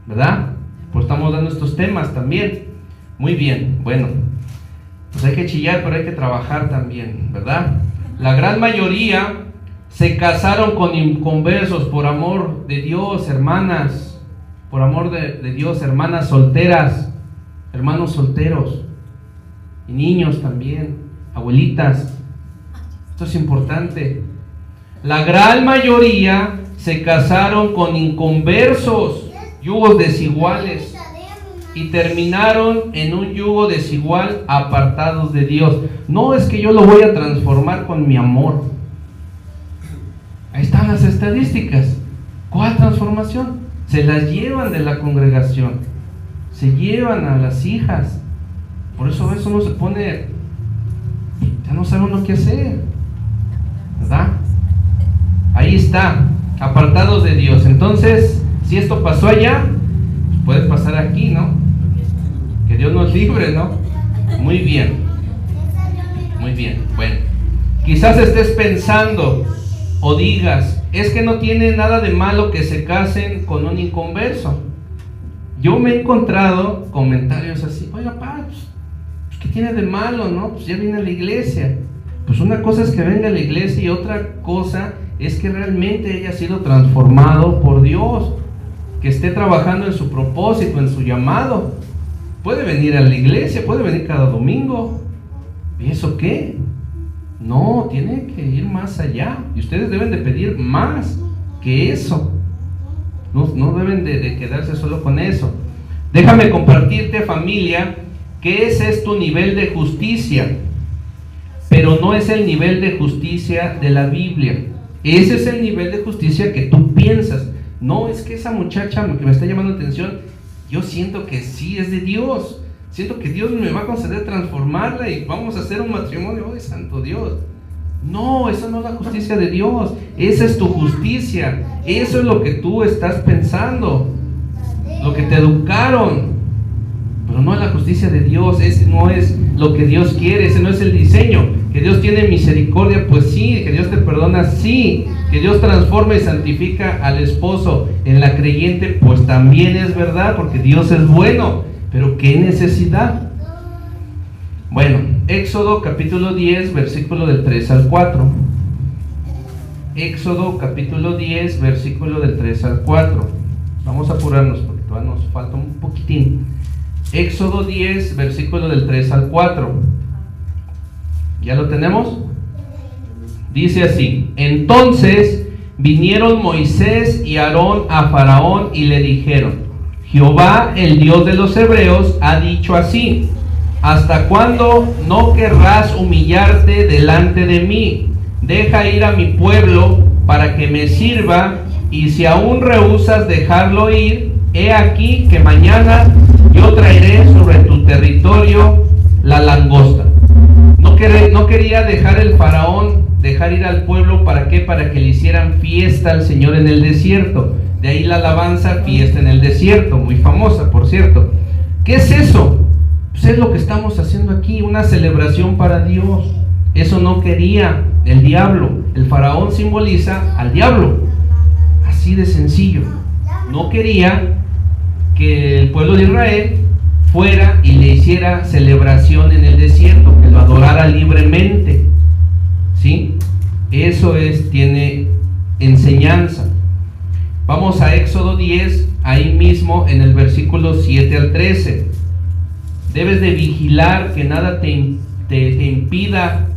¿verdad? Pues estamos dando estos temas también. Muy bien, bueno, pues hay que chillar, pero hay que trabajar también, ¿verdad? La gran mayoría se casaron con inconversos por amor de Dios, hermanas, por amor de Dios, hermanas solteras, hermanos solteros, y niños también, abuelitas. Esto es importante. La gran mayoría se casaron con inconversos, yugos desiguales. y terminaron en un yugo desigual, apartados de Dios. No es que yo lo voy a transformar con mi amor. Ahí están las estadísticas. ¿Cuál transformación? Se las llevan de la congregación, se llevan a las hijas. Por eso a veces uno se pone, ya no sabe uno qué hacer, ¿verdad? Ahí está, apartados de Dios. Entonces, si esto pasó allá, puede pasar aquí, ¿no? Que Dios nos libre, ¿no? Muy bien, muy bien. Bueno, quizás estés pensando o digas, es que no tiene nada de malo que se casen con un inconverso. Yo me he encontrado comentarios así, oiga, pa, pues, ¿qué tiene de malo, no? Pues ya viene a la iglesia. Pues una cosa es que venga a la iglesia y otra cosa es que realmente haya sido transformado por Dios, que esté trabajando en su propósito, en su llamado. Puede venir a la iglesia, puede venir cada domingo. ¿Y eso qué? No, tiene que ir más allá. Y ustedes deben de pedir más que eso. No deben de quedarse solo con eso. Déjame compartirte, familia, que ese es tu nivel de justicia, pero no es el nivel de justicia de la Biblia. Ese es el nivel de justicia que tú piensas. No, es que esa muchacha que me está llamando la atención, yo siento que sí es de Dios. Siento que Dios me va a conceder transformarla y vamos a hacer un matrimonio. ¡Ay, santo Dios! No, esa no es la justicia de Dios. Esa es tu justicia. Eso es lo que tú estás pensando, lo que te educaron. Pero no es la justicia de Dios. Ese no es lo que Dios quiere. Ese no es el diseño. Que Dios tiene misericordia, pues sí. Que Dios te perdona, sí. Que Dios transforma y santifica al esposo en la creyente, pues también es verdad, porque Dios es bueno. Pero ¿qué necesidad? Bueno, Éxodo capítulo 10, versículo del 3 al 4. Éxodo capítulo 10, versículo del 3 al 4. Vamos a apurarnos porque todavía nos falta un poquitín. Éxodo 10, versículo del 3 al 4. ¿Ya lo tenemos? Dice así: entonces vinieron Moisés y Aarón a Faraón y le dijeron: Jehová, el Dios de los hebreos, ha dicho así: ¿hasta cuándo no querrás humillarte delante de mí? Deja ir a mi pueblo para que me sirva, y si aún rehusas dejarlo ir, he aquí que mañana yo traeré sobre tu territorio la langosta. No quería dejar el faraón, dejar ir al pueblo, ¿para qué? Para que le hicieran fiesta al Señor en el desierto. De ahí la alabanza, fiesta en el desierto, muy famosa, por cierto. ¿Qué es eso? Pues es lo que estamos haciendo aquí, una celebración para Dios. Eso no quería el diablo. El faraón simboliza al diablo, así de sencillo. No quería que el pueblo de Israel fuera y le hiciera celebración en el desierto, que lo adorara libremente, ¿sí? Eso tiene enseñanza. Vamos a Éxodo 10, ahí mismo en el versículo 7 al 13. Debes de vigilar que nada te impida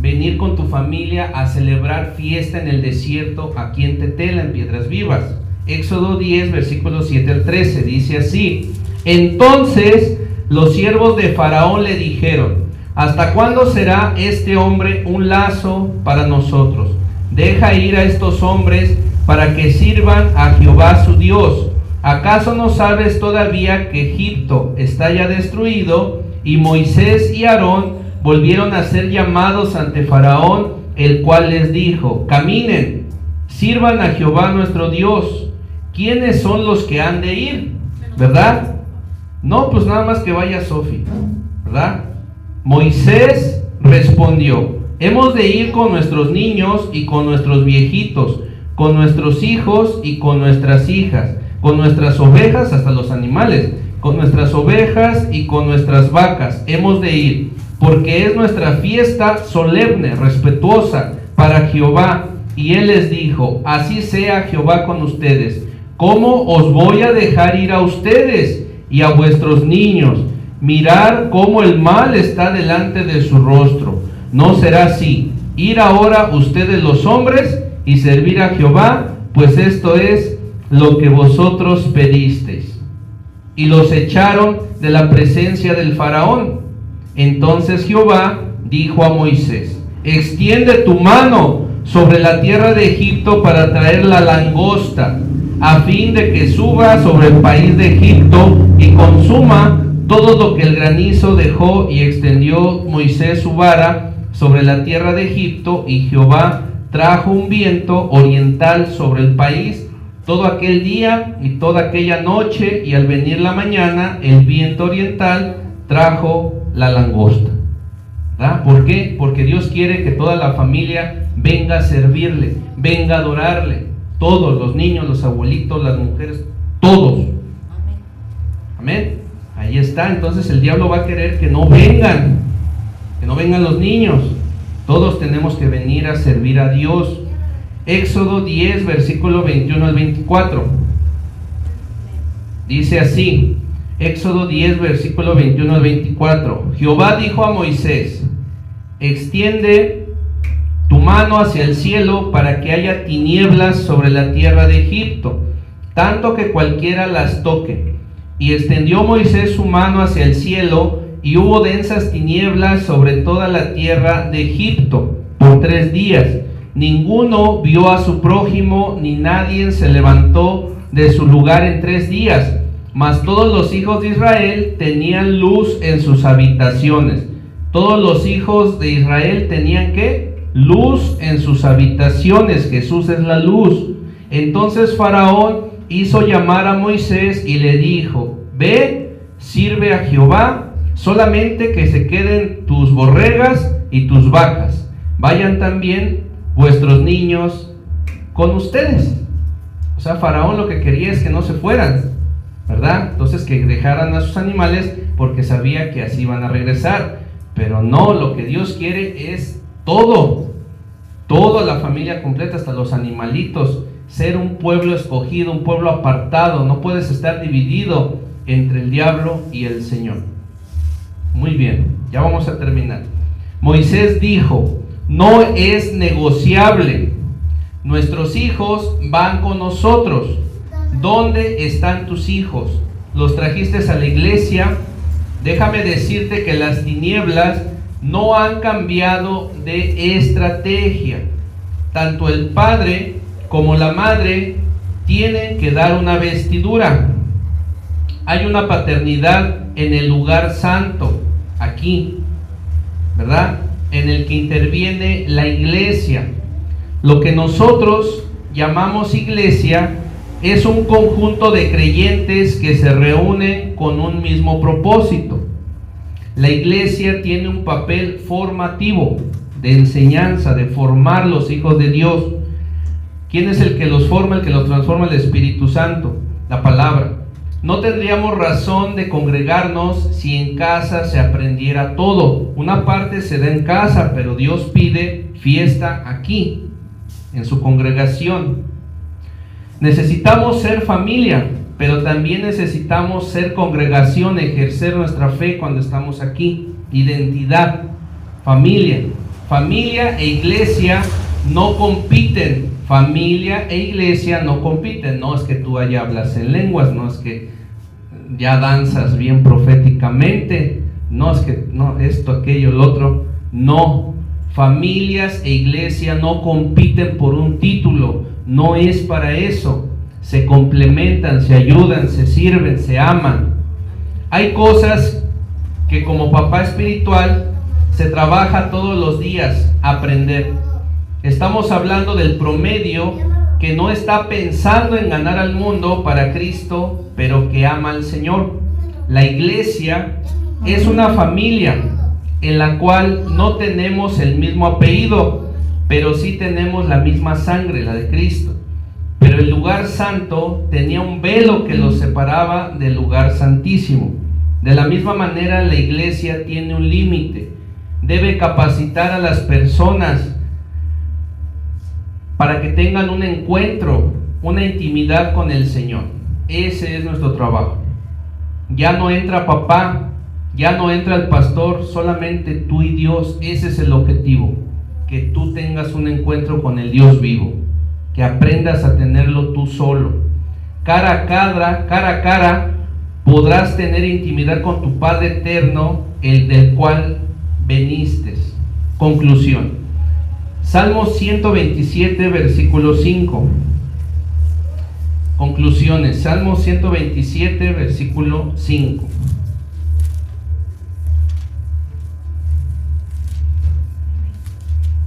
venir con tu familia a celebrar fiesta en el desierto aquí en Tetela, en Piedras Vivas. Éxodo 10, versículos 7 al 13, dice así: entonces los siervos de Faraón le dijeron: ¿hasta cuándo será este hombre un lazo para nosotros? Deja ir a estos hombres para que sirvan a Jehová su Dios. ¿Acaso no sabes todavía que Egipto está ya destruido? Y Moisés y Aarón volvieron a ser llamados ante Faraón, el cual les dijo: caminen, sirvan a Jehová nuestro Dios. ¿Quiénes son los que han de ir? ¿Verdad? No, pues nada más que vaya Sofi, ¿verdad? Moisés respondió: hemos de ir con nuestros niños y con nuestros viejitos, con nuestros hijos y con nuestras hijas, con nuestras ovejas, hasta los animales, con nuestras ovejas y con nuestras vacas, hemos de ir, porque es nuestra fiesta solemne, respetuosa para Jehová. Y él les dijo: así sea Jehová con ustedes. ¿Cómo os voy a dejar ir a ustedes y a vuestros niños? Mirar cómo el mal está delante de su rostro. No será así. Ir ahora ustedes los hombres y servir a Jehová, pues esto es lo que vosotros pedisteis. y los echaron de la presencia del faraón. Entonces Jehová dijo a Moisés: extiende tu mano sobre la tierra de Egipto para traer la langosta, a fin de que suba sobre el país de Egipto y consuma todo lo que el granizo dejó. Y extendió Moisés su vara sobre la tierra de Egipto, y Jehová trajo un viento oriental sobre el país todo aquel día y toda aquella noche, y al venir la mañana el viento oriental trajo la langosta. ¿Verdad? ¿Por qué? Porque Dios quiere que toda la familia venga a servirle, venga a adorarle. Todos, los niños, los abuelitos, las mujeres, todos. Amén. Ahí está. Entonces el diablo va a querer que no vengan los niños. Todos tenemos que venir a servir a Dios. Éxodo 10, versículo 21 al 24. Dice así, Éxodo 10, versículo 21 al 24. Jehová dijo a Moisés: extiende tu mano hacia el cielo para que haya tinieblas sobre la tierra de Egipto, tanto que cualquiera las toque. Y extendió Moisés su mano hacia el cielo, y hubo densas tinieblas sobre toda la tierra de Egipto por 3 días. Ninguno vio a su prójimo, ni nadie se levantó de su lugar en 3 días. Mas todos los hijos de Israel tenían luz en sus habitaciones. Todos los hijos de Israel tenían ¿qué? Luz en sus habitaciones. Jesús es la luz. Entonces Faraón hizo llamar a Moisés y le dijo: ve, sirve a Jehová, solamente que se queden tus borregas y tus vacas. Vayan también vuestros niños con ustedes. O sea, Faraón lo que quería es que no se fueran, ¿verdad? Entonces que dejaran a sus animales, porque sabía que así iban a regresar. Pero no, lo que Dios quiere es toda la familia completa, hasta los animalitos. Ser un pueblo escogido, un pueblo apartado. No puedes estar dividido entre el diablo y el Señor. Muy bien, ya vamos a terminar. Moisés dijo: no es negociable. Nuestros hijos van con nosotros. ¿Dónde están tus hijos? ¿Los trajiste a la iglesia? Déjame decirte que las tinieblas no han cambiado de estrategia. Tanto el padre como la madre tienen que dar una vestidura. Hay una paternidad en el lugar santo, aquí, ¿verdad? En el que interviene la iglesia. Lo que nosotros llamamos iglesia es un conjunto de creyentes que se reúnen con un mismo propósito. La iglesia tiene un papel formativo, de enseñanza, de formar los hijos de Dios. ¿Quién es el que los forma, el que los transforma? El Espíritu Santo, la palabra. No tendríamos razón de congregarnos si en casa se aprendiera todo. Una parte se da en casa, pero Dios pide fiesta aquí, en su congregación. Necesitamos ser familia, pero también necesitamos ser congregación, ejercer nuestra fe cuando estamos aquí. Identidad, familia. Familia e iglesia no compiten. Familia e iglesia no compiten. No es que tú allá hablas en lenguas, no es que ya danzas bien proféticamente, no es que no, esto, aquello, el otro. No, familias e iglesia no compiten por un título. No es para eso. Se complementan, se ayudan, se sirven, se aman. Hay cosas que como papá espiritual se trabaja todos los días aprender. Estamos hablando del promedio que no está pensando en ganar al mundo para Cristo, pero que ama al Señor. La iglesia es una familia en la cual no tenemos el mismo apellido, pero sí tenemos la misma sangre, la de Cristo. Pero el lugar santo tenía un velo que los separaba del lugar santísimo. De la misma manera, la iglesia tiene un límite. Debe capacitar a las personas para que tengan un encuentro, una intimidad con el Señor. Ese es nuestro trabajo. Ya no entra papá, ya no entra el pastor, solamente tú y Dios. Ese es el objetivo, que tú tengas un encuentro con el Dios vivo, que aprendas a tenerlo tú solo, cara a cara, podrás tener intimidad con tu Padre eterno, el del cual veniste. Conclusión. Salmo 127, versículo 5. Conclusiones. Salmo 127, versículo 5.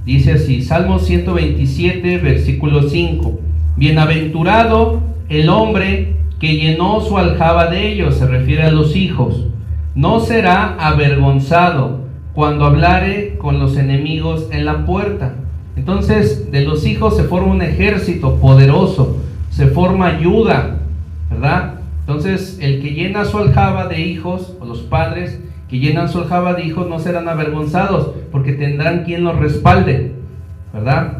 Dice así, Salmo 127, versículo 5. Bienaventurado el hombre que llenó su aljaba de ellos, se refiere a los hijos. No será avergonzado cuando hablare con los enemigos en la puerta. Entonces, de los hijos se forma un ejército poderoso, se forma ayuda, ¿verdad? Entonces, el que llena su aljaba de hijos, o los padres que llenan su aljaba de hijos, no serán avergonzados, porque tendrán quien los respalde, ¿verdad?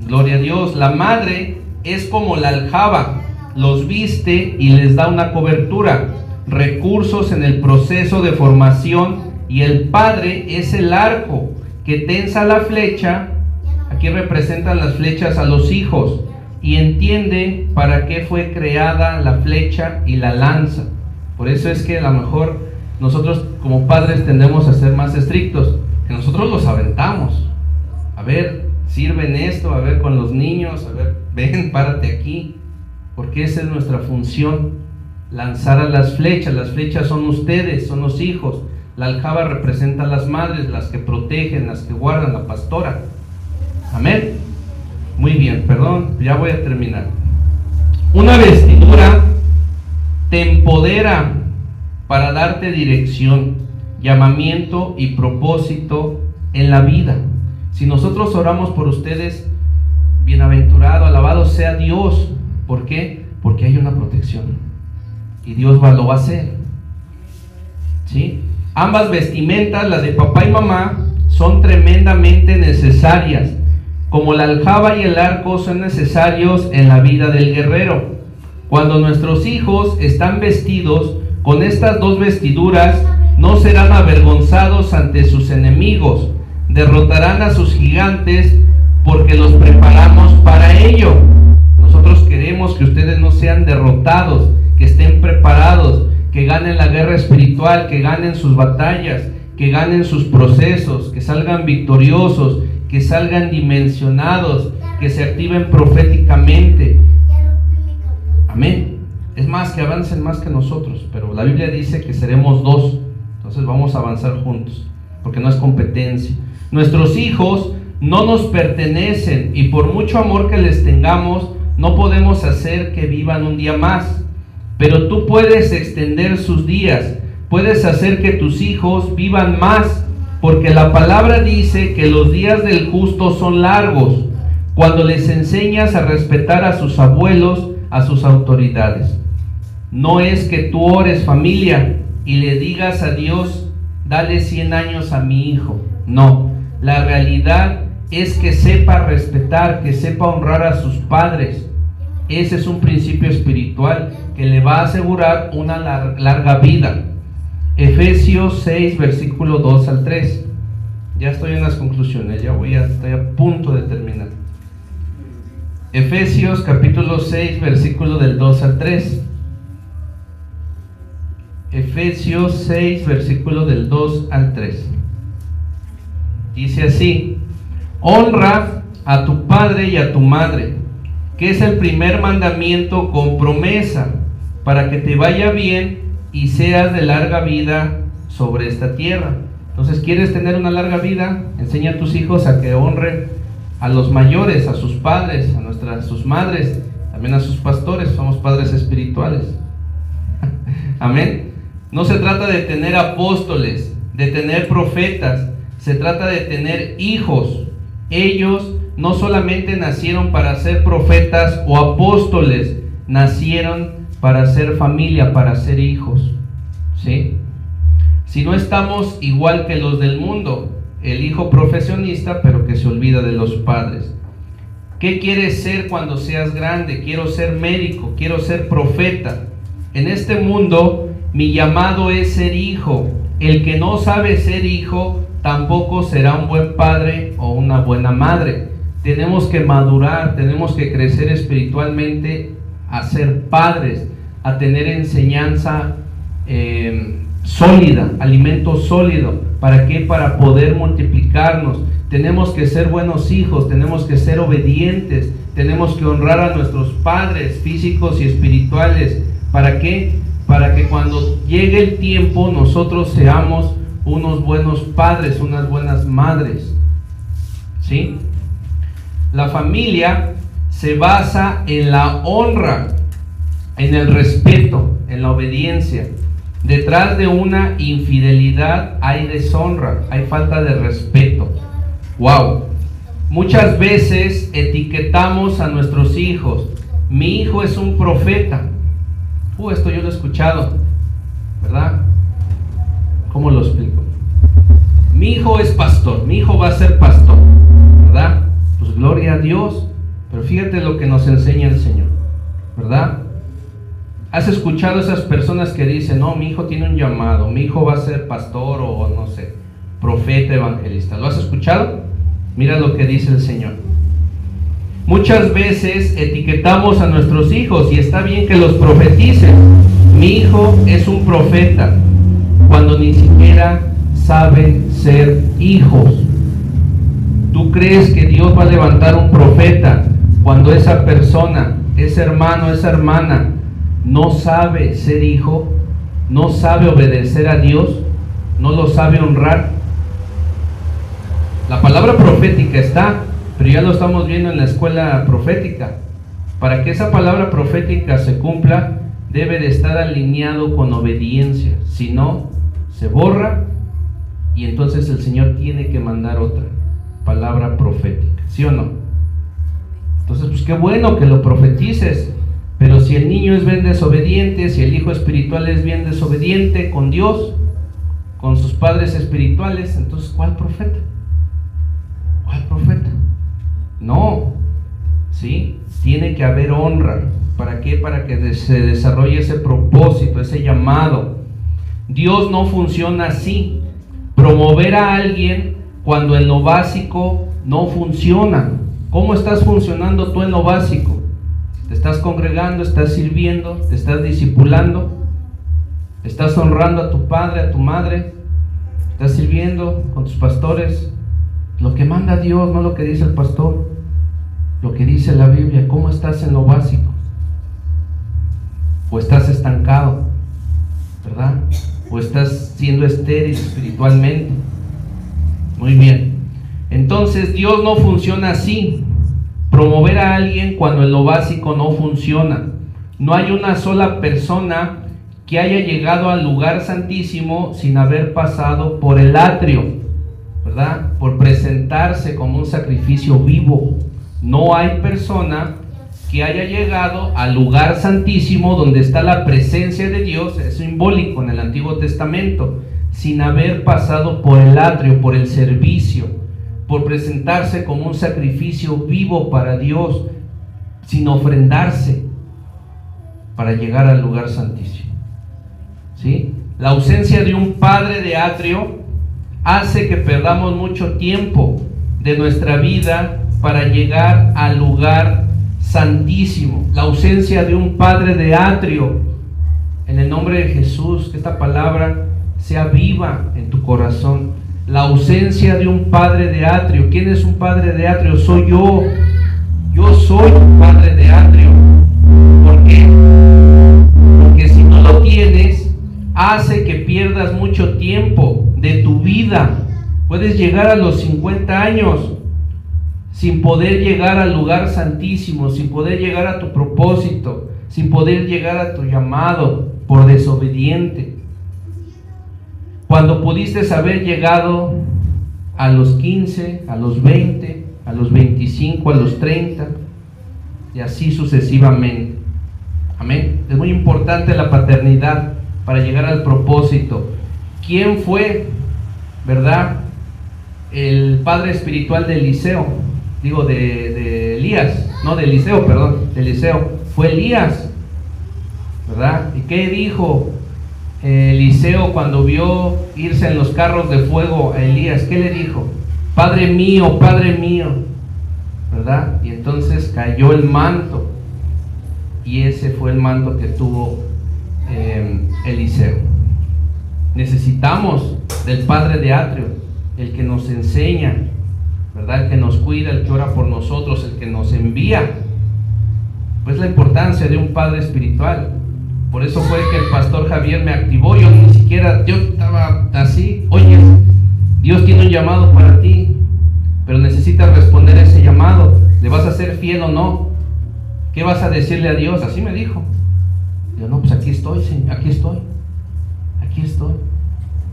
Gloria a Dios. La madre es como la aljaba, los viste y les da una cobertura, recursos en el proceso de formación, y el padre es el arco que tensa la flecha. Aquí representan las flechas a los hijos, y entiende para qué fue creada la flecha y la lanza. Por eso es que a lo mejor nosotros como padres tendemos a ser más estrictos, que nosotros los aventamos. A ver, sirven esto, a ver con los niños, a ver, ven, párate aquí, porque esa es nuestra función, lanzar a las flechas. Las flechas son ustedes, son los hijos. La aljaba representa a las madres, las que protegen, las que guardan, la pastora. Amén. Muy bien, perdón, ya voy a terminar. Una vestidura te empodera para darte dirección, llamamiento y propósito en la vida. Si nosotros oramos por ustedes, bienaventurado, alabado sea Dios. ¿Por qué? Porque hay una protección y Dios lo va a hacer, ¿sí? Ambas vestimentas, las de papá y mamá, son tremendamente necesarias, como la aljaba y el arco son necesarios en la vida del guerrero. Cuando nuestros hijos están vestidos con estas dos vestiduras, no serán avergonzados ante sus enemigos, derrotarán a sus gigantes porque los preparamos para ello. Nosotros queremos que ustedes no sean derrotados, que estén preparados, que ganen la guerra espiritual, que ganen sus batallas, que ganen sus procesos, que salgan victoriosos, que salgan dimensionados, que se activen proféticamente. Amén. Es más, que avancen más que nosotros, pero la Biblia dice que seremos dos, entonces vamos a avanzar juntos, porque no es competencia. Nuestros hijos no nos pertenecen, y por mucho amor que les tengamos, no podemos hacer que vivan un día más, pero tú puedes extender sus días, puedes hacer que tus hijos vivan más, porque la palabra dice que los días del justo son largos, cuando les enseñas a respetar a sus abuelos, a sus autoridades. No es que tú ores, familia, y le digas a Dios, dale 100 años a mi hijo. No, la realidad es que sepa respetar, que sepa honrar a sus padres. Ese es un principio espiritual que le va a asegurar una larga vida. Efesios 6, versículo 2 al 3. Ya estoy en las conclusiones, estoy a punto de terminar. Efesios capítulo 6, versículo del 2 al 3. Efesios 6, versículo del 2 al 3. Dice así: honra a tu padre y a tu madre, que es el primer mandamiento con promesa, para que te vaya bien y seas de larga vida sobre esta tierra. Entonces, ¿quieres tener una larga vida? Enseña a tus hijos a que honren a los mayores, a sus padres, a sus madres, también a sus pastores. Somos padres espirituales. Amén. No se trata de tener apóstoles, de tener profetas, se trata de tener hijos. Ellos no solamente nacieron para ser profetas o apóstoles, nacieron para ser familia, para ser hijos, ¿sí? Si no estamos igual que los del mundo, el hijo profesionista, pero que se olvida de los padres. ¿Qué quieres ser cuando seas grande? Quiero ser médico, quiero ser profeta. En este mundo, mi llamado es ser hijo. El que no sabe ser hijo, tampoco será un buen padre o una buena madre. Tenemos que madurar, tenemos que crecer espiritualmente a ser padres, a tener enseñanza sólida, alimento sólido. ¿Para qué? Para poder multiplicarnos. Tenemos que ser buenos hijos, tenemos que ser obedientes, tenemos que honrar a nuestros padres físicos y espirituales. ¿Para qué? Para que cuando llegue el tiempo nosotros seamos unos buenos padres, unas buenas madres. ¿Sí? La familia se basa en la honra, en el respeto, en la obediencia. Detrás de una infidelidad hay deshonra, hay falta de respeto. Wow. Muchas veces etiquetamos a nuestros hijos. Mi hijo es un profeta. Esto yo lo he escuchado, ¿verdad? ¿Cómo lo explico? Mi hijo es pastor, mi hijo va a ser pastor, ¿verdad? Pues gloria a Dios. Pero fíjate lo que nos enseña el Señor, ¿verdad? ¿Has escuchado a esas personas que dicen, no, mi hijo tiene un llamado, mi hijo va a ser pastor o no sé, profeta, evangelista? ¿Lo has escuchado? Mira lo que dice el Señor. Muchas veces etiquetamos a nuestros hijos y está bien que los profeticen. Mi hijo es un profeta, cuando ni siquiera saben ser hijos. ¿Tú crees que Dios va a levantar un profeta cuando esa persona, ese hermano, esa hermana no sabe ser hijo, no sabe obedecer a Dios, no lo sabe honrar? La palabra profética está, pero ya lo estamos viendo en la escuela profética. Para que esa palabra profética se cumpla, debe de estar alineado con obediencia. Si no, se borra y entonces el Señor tiene que mandar otra palabra profética. ¿Sí o no? Entonces, pues qué bueno que lo profetices. Pero si el niño es bien desobediente, si el hijo espiritual es bien desobediente con Dios, con sus padres espirituales, entonces ¿cuál profeta? ¿Cuál profeta? No, ¿sí? Tiene que haber honra. ¿Para qué? Para que se desarrolle ese propósito, ese llamado. Dios no funciona así. Promover a alguien cuando en lo básico no funciona. ¿Cómo estás funcionando tú en lo básico? ¿Te estás congregando, estás sirviendo, te estás discipulando? ¿Estás honrando a tu padre, a tu madre? ¿Estás sirviendo con tus pastores? Lo que manda Dios, no lo que dice el pastor, lo que dice la Biblia. ¿Cómo estás en lo básico? ¿O estás estancado? ¿Verdad? ¿O estás siendo estéril espiritualmente? Muy bien. Entonces Dios no funciona así. Promover a alguien cuando en lo básico no funciona. No hay una sola persona que haya llegado al lugar santísimo sin haber pasado por el atrio, ¿verdad? Por presentarse como un sacrificio vivo. No hay persona que haya llegado al lugar santísimo donde está la presencia de Dios, es simbólico en el Antiguo Testamento, sin haber pasado por el atrio, por el servicio, por presentarse como un sacrificio vivo para Dios, sin ofrendarse para llegar al lugar santísimo. ¿Sí? La ausencia de un padre de atrio hace que perdamos mucho tiempo de nuestra vida para llegar al lugar santísimo. La ausencia de un padre de atrio, en el nombre de Jesús, que esta palabra sea viva en tu corazón. La ausencia de un padre de atrio. ¿Quién es un padre de atrio? Soy yo. Yo soy un padre de atrio. ¿Por qué? Porque si no lo tienes, hace que pierdas mucho tiempo de tu vida. Puedes llegar a los 50 años sin poder llegar al lugar santísimo, sin poder llegar a tu propósito, sin poder llegar a tu llamado, por desobediente. Cuando pudiste haber llegado a los 15, a los 20, a los 25, a los 30, y así sucesivamente. Amén. Es muy importante la paternidad para llegar al propósito. ¿Quién fue, verdad, el padre espiritual de Eliseo? Digo, de Elías, no, de Eliseo, perdón, de Eliseo. Fue Elías, ¿verdad? ¿Y qué dijo Eliseo cuando vio irse en los carros de fuego a Elías? ¿Qué le dijo? Padre mío, ¿verdad? Y entonces cayó el manto, y ese fue el manto que tuvo Eliseo. Necesitamos del padre de atrio, el que nos enseña, ¿verdad? El que nos cuida, el que ora por nosotros, el que nos envía. Pues la importancia de un padre espiritual. Por eso fue que el pastor Javier me activó. Yo estaba así: oye, Dios tiene un llamado para ti, pero necesitas responder a ese llamado. ¿Le vas a ser fiel o no? ¿Qué vas a decirle a Dios? Así me dijo. Yo, no, pues aquí estoy, Señor, aquí estoy.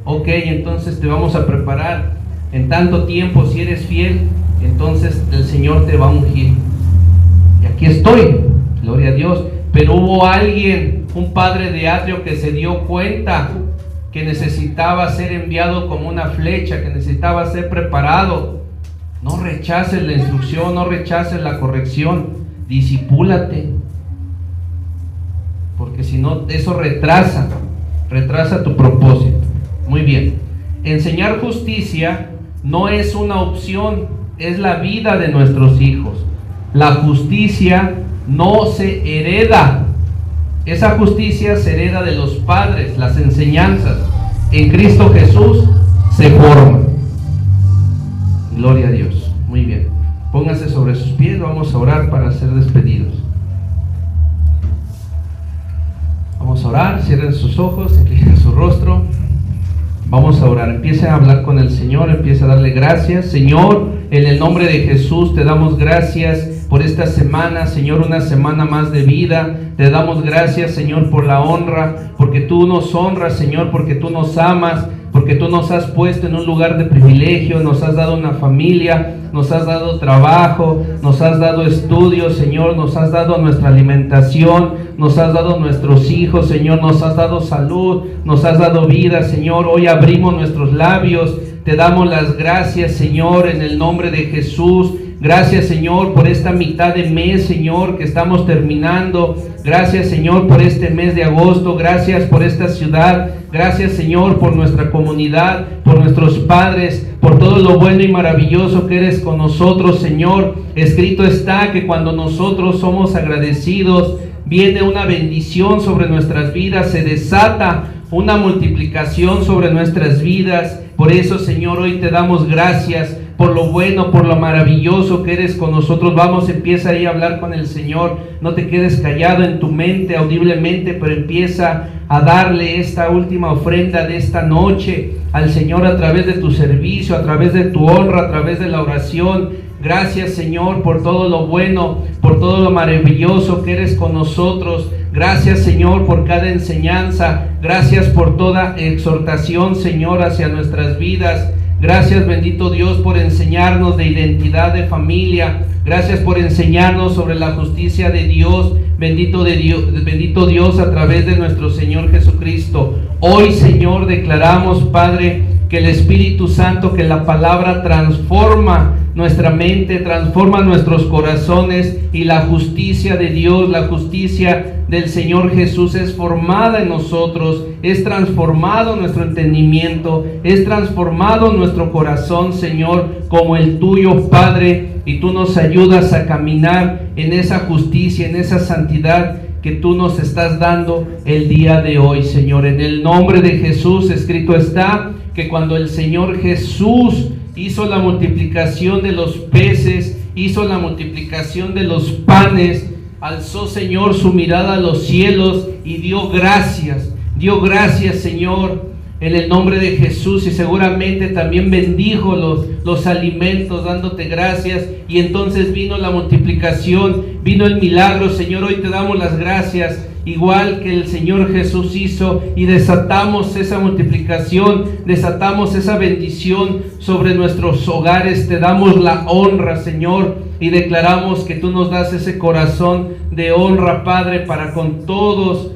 Ok, entonces te vamos a preparar. En tanto tiempo, si eres fiel, entonces el Señor te va a ungir. Y aquí estoy, gloria a Dios. Pero hubo alguien, un padre de atrio, que se dio cuenta que necesitaba ser enviado como una flecha, que necesitaba ser preparado. No rechaces la instrucción, no rechaces la corrección, discipúlate, porque si no, eso retrasa tu propósito. Muy bien, enseñar justicia no es una opción, es la vida de nuestros hijos. La justicia no se hereda, esa justicia se hereda de los padres. Las enseñanzas en Cristo Jesús se forman. Gloria a Dios. Muy bien, pónganse sobre sus pies, vamos a orar para ser despedidos. Vamos a orar, cierren sus ojos, inclinen su rostro. Vamos a orar, empieza a hablar con el Señor, empieza a darle gracias. Señor, en el nombre de Jesús te damos gracias por esta semana, Señor, una semana más de vida. Te damos gracias, Señor, por la honra, porque tú nos honras, Señor, porque tú nos amas, porque tú nos has puesto en un lugar de privilegio, nos has dado una familia, nos has dado trabajo, nos has dado estudios, Señor, nos has dado nuestra alimentación, nos has dado nuestros hijos, Señor, nos has dado salud, nos has dado vida, Señor. Hoy abrimos nuestros labios, te damos las gracias, Señor, en el nombre de Jesús. Gracias, Señor, por esta mitad de mes, Señor, que estamos terminando. Gracias, Señor, por este mes de agosto. Gracias por esta ciudad. Gracias, Señor, por nuestra comunidad, por nuestros padres, por todo lo bueno y maravilloso que eres con nosotros, Señor. Escrito está que cuando nosotros somos agradecidos, viene una bendición sobre nuestras vidas, se desata una multiplicación sobre nuestras vidas. Por eso, Señor, hoy te damos gracias por lo bueno, por lo maravilloso que eres con nosotros. Vamos, empieza ahí a hablar con el Señor. No te quedes callado en tu mente audiblemente, pero empieza a darle esta última ofrenda de esta noche al Señor a través de tu servicio, a través de tu honra, a través de la oración. Gracias, Señor, por todo lo bueno, por todo lo maravilloso que eres con nosotros. Gracias, Señor, por cada enseñanza. Gracias por toda exhortación, Señor, hacia nuestras vidas. Gracias, bendito Dios, por enseñarnos de identidad de familia. Gracias por enseñarnos sobre la justicia de Dios. Bendito Dios, a través de nuestro Señor Jesucristo. Hoy, Señor, declaramos, Padre, que el Espíritu Santo, que la palabra transforma nuestra mente, transforma nuestros corazones, y la justicia de Dios, la justicia del Señor Jesús es formada en nosotros, es transformado nuestro entendimiento, es transformado nuestro corazón, Señor, como el tuyo, Padre, y tú nos ayudas a caminar en esa justicia, en esa santidad que tú nos estás dando el día de hoy, Señor. En el nombre de Jesús, escrito está que cuando el Señor Jesús hizo la multiplicación de los peces, hizo la multiplicación de los panes, alzó, Señor, su mirada a los cielos y dio gracias, Señor, en el nombre de Jesús, y seguramente también bendijo los alimentos dándote gracias, y entonces vino la multiplicación, vino el milagro. Señor, hoy te damos las gracias, igual que el Señor Jesús hizo, y desatamos esa multiplicación, desatamos esa bendición sobre nuestros hogares. Te damos la honra, Señor, y declaramos que tú nos das ese corazón de honra, Padre, para con todos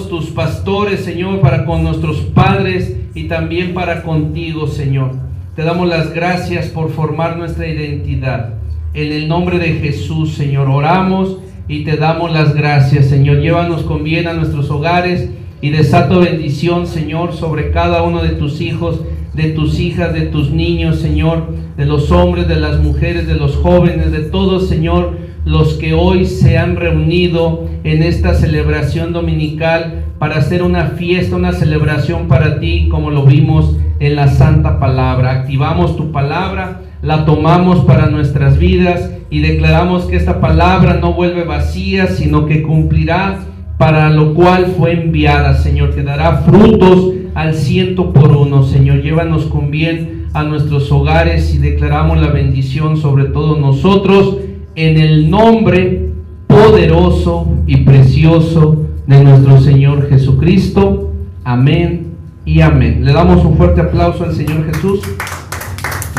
tus pastores, Señor, para con nuestros padres y también para contigo, Señor. Te damos las gracias por formar nuestra identidad. En el nombre de Jesús, Señor, oramos y te damos las gracias, Señor. Llévanos con bien a nuestros hogares y desato bendición, Señor, sobre cada uno de tus hijos, de tus hijas, de tus niños, Señor, de los hombres, de las mujeres, de los jóvenes, de todos, Señor. los que hoy se han reunido en esta celebración dominical para hacer una fiesta, una celebración para ti, como lo vimos en la Santa Palabra. Activamos tu palabra, la tomamos para nuestras vidas y declaramos que esta palabra no vuelve vacía, sino que cumplirá para lo cual fue enviada, Señor, que dará frutos al 100%, Señor. Llévanos con bien a nuestros hogares y declaramos la bendición sobre todos nosotros en el nombre poderoso y precioso de nuestro Señor Jesucristo. Amén y amén. Le damos un fuerte aplauso al Señor Jesús.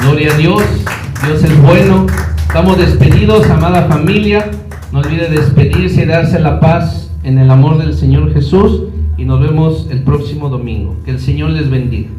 Gloria a Dios. Dios es bueno. Estamos despedidos, amada familia. No olvide despedirse y darse la paz en el amor del Señor Jesús. Y nos vemos el próximo domingo. Que el Señor les bendiga.